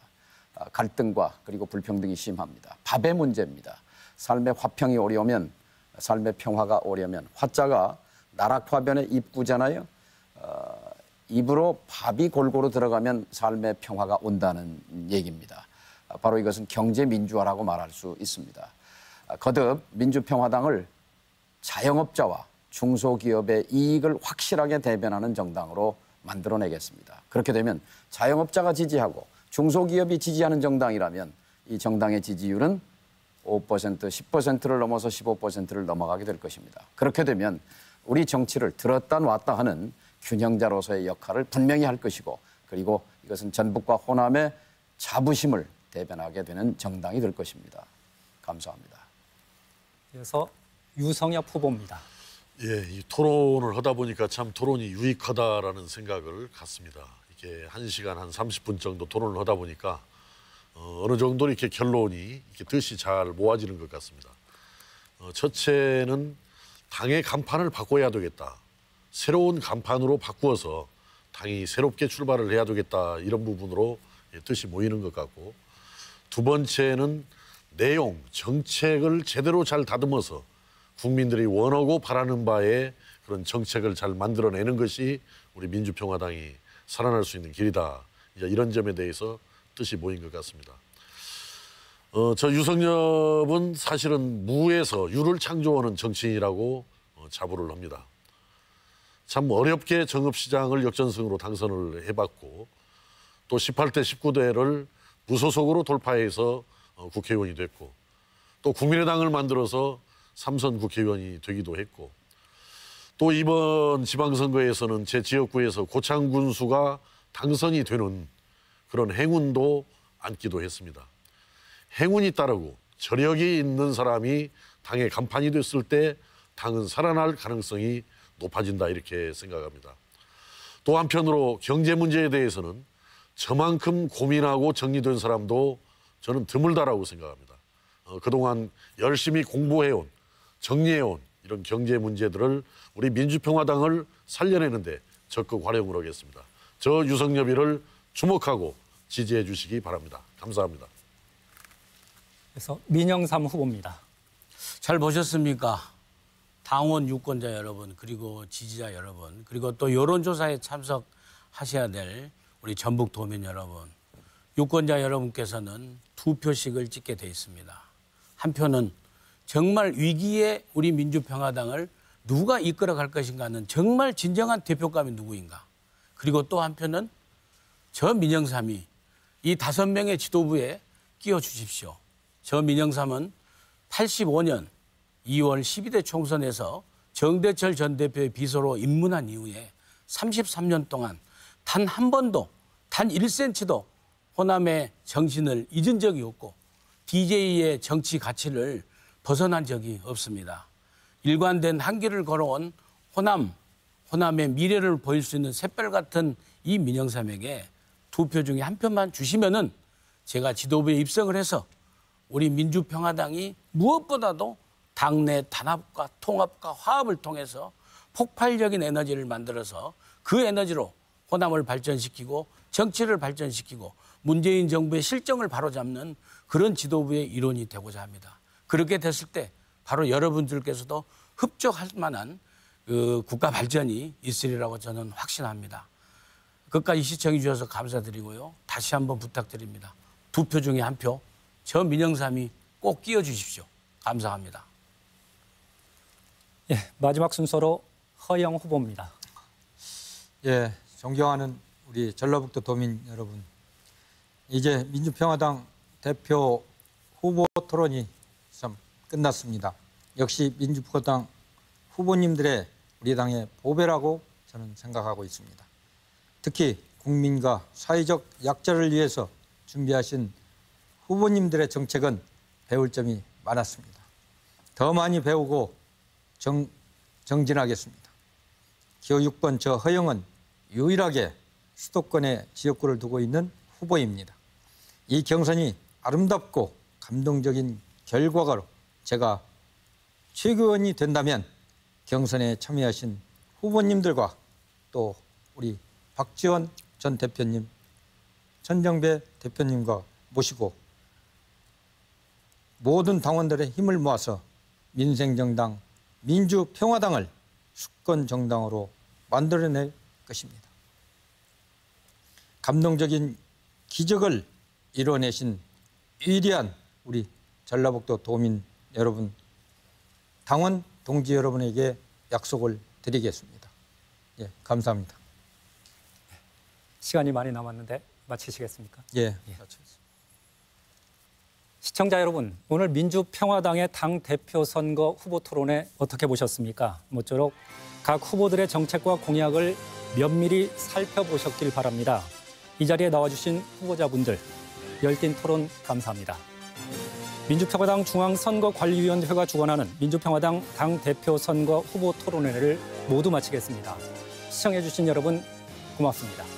갈등과 그리고 불평등이 심합니다. 밥의 문제입니다. 삶의 화평이 오려면, 삶의 평화가 오려면 화자가 나락화변의 입구잖아요. 입으로 밥이 골고루 들어가면 삶의 평화가 온다는 얘기입니다. 바로 이것은 경제민주화라고 말할 수 있습니다. 거듭 민주평화당을 자영업자와 중소기업의 이익을 확실하게 대변하는 정당으로 만들어내겠습니다. 그렇게 되면 자영업자가 지지하고 중소기업이 지지하는 정당이라면 이 정당의 지지율은 5%, 10%를 넘어서 15%를 넘어가게 될 것입니다. 그렇게 되면 우리 정치를 들었다 놨다 하는 균형자로서의 역할을 분명히 할 것이고 그리고 이것은 전북과 호남의 자부심을 대변하게 되는 정당이 될 것입니다. 감사합니다. 이어서 유성엽 후보입니다. 예, 이 토론을 하다 보니까 참 토론이 유익하다라는 생각을 갖습니다. 이게 1시간 한 30분 정도 토론을 하다 보니까 어느 정도 이렇게 결론이 이렇게 뜻이 잘 모아지는 것 같습니다. 첫째는 당의 간판을 바꿔야 되겠다. 새로운 간판으로 바꾸어서 당이 새롭게 출발을 해야 되겠다. 이런 부분으로 뜻이 모이는 것 같고 두 번째는 내용, 정책을 제대로 잘 다듬어서 국민들이 원하고 바라는 바에 그런 정책을 잘 만들어내는 것이 우리 민주평화당이 살아날 수 있는 길이다. 이런 점에 대해서 뜻이 모인 것 같습니다. 저 유석엽은 사실은 무에서 유를 창조하는 정치인이라고 자부를 합니다. 참 어렵게 정읍시장을 역전승으로 당선을 해봤고 또 18대 19대를 무소속으로 돌파해서 국회의원이 됐고 또 국민의당을 만들어서 3선 국회의원이 되기도 했고 또 이번 지방선거에서는 제 지역구에서 고창 군수가 당선이 되는 그런 행운도 안기도 했습니다. 행운이 따르고 저력이 있는 사람이 당의 간판이 됐을 때 당은 살아날 가능성이 높아진다 이렇게 생각합니다. 또 한편으로 경제 문제에 대해서는 저만큼 고민하고 정리된 사람도 저는 드물다라고 생각합니다. 그동안 열심히 공부해온, 정리해온 이런 경제 문제들을 우리 민주평화당을 살려내는데 적극 활용을 하겠습니다. 저 유석엽이를 주목하고 지지해 주시기 바랍니다. 감사합니다. 그래서 민영삼 후보입니다. 잘 보셨습니까? 당원 유권자 여러분, 그리고 지지자 여러분, 그리고 또 여론조사에 참석하셔야 될 우리 전북 도민 여러분, 유권자 여러분께서는 2표씩을 찍게 돼 있습니다. 한 표는 정말 위기에 우리 민주평화당을 누가 이끌어갈 것인가는 정말 진정한 대표감이 누구인가. 그리고 또 한 표는 저 민영삼이 이 5명의 지도부에 끼워 주십시오. 저 민영삼은 85년 2월 12대 총선에서 정대철 전 대표의 비서로 입문한 이후에 33년 동안 단 한 번도, 단 1cm도 호남의 정신을 잊은 적이 없고 DJ의 정치 가치를 벗어난 적이 없습니다. 일관된 한길을 걸어온 호남의 미래를 보일 수 있는 샛별 같은 이 민영삼에게 2표 중에 1표만 주시면은 제가 지도부에 입성을 해서 우리 민주평화당이 무엇보다도 당내 단합과 통합과 화합을 통해서 폭발적인 에너지를 만들어서 그 에너지로 호남을 발전시키고 정치를 발전시키고 문재인 정부의 실정을 바로잡는 그런 지도부의 일원이 되고자 합니다. 그렇게 됐을 때 바로 여러분들께서도 흡족할 만한 그 국가 발전이 있으리라고 저는 확신합니다. 끝까지 시청해 주셔서 감사드리고요. 다시 한번 부탁드립니다. 2표 중에 1표, 저 민영삼이 꼭 끼워 주십시오. 감사합니다. 예, 마지막 순서로 허영 후보입니다. 예, 존경하는 우리 전라북도 도민 여러분, 이제 민주평화당 대표 후보 토론이 참 끝났습니다. 역시 민주평화당 후보님들의 우리 당의 보배라고 저는 생각하고 있습니다. 특히 국민과 사회적 약자를 위해서 준비하신 후보님들의 정책은 배울 점이 많았습니다. 더 많이 배우고 정진하겠습니다. 기호 6번 저 허영은 유일하게 수도권에 지역구를 두고 있는 후보입니다. 이 경선이 아름답고 감동적인 결과로 제가 최고위원이 된다면 경선에 참여하신 후보님들과 또 우리 박지원 전 대표님, 천정배 대표님과 모시고 모든 당원들의 힘을 모아서 민생정당 민주평화당을 수권정당으로 만들어낼 것입니다. 감동적인 기적을 이뤄내신 위대한 우리 전라북도 도민 여러분, 당원 동지 여러분에게 약속을 드리겠습니다. 예, 감사합니다. 시간이 많이 남았는데 마치시겠습니까? 예. 시청자 여러분, 오늘 민주평화당의 당대표 선거 후보 토론회 어떻게 보셨습니까? 모쪼록 각 후보들의 정책과 공약을 면밀히 살펴보셨길 바랍니다. 이 자리에 나와주신 후보자분들, 열띤 토론 감사합니다. 민주평화당 중앙선거관리위원회가 주관하는 민주평화당 당대표 선거 후보 토론회를 모두 마치겠습니다. 시청해주신 여러분 고맙습니다.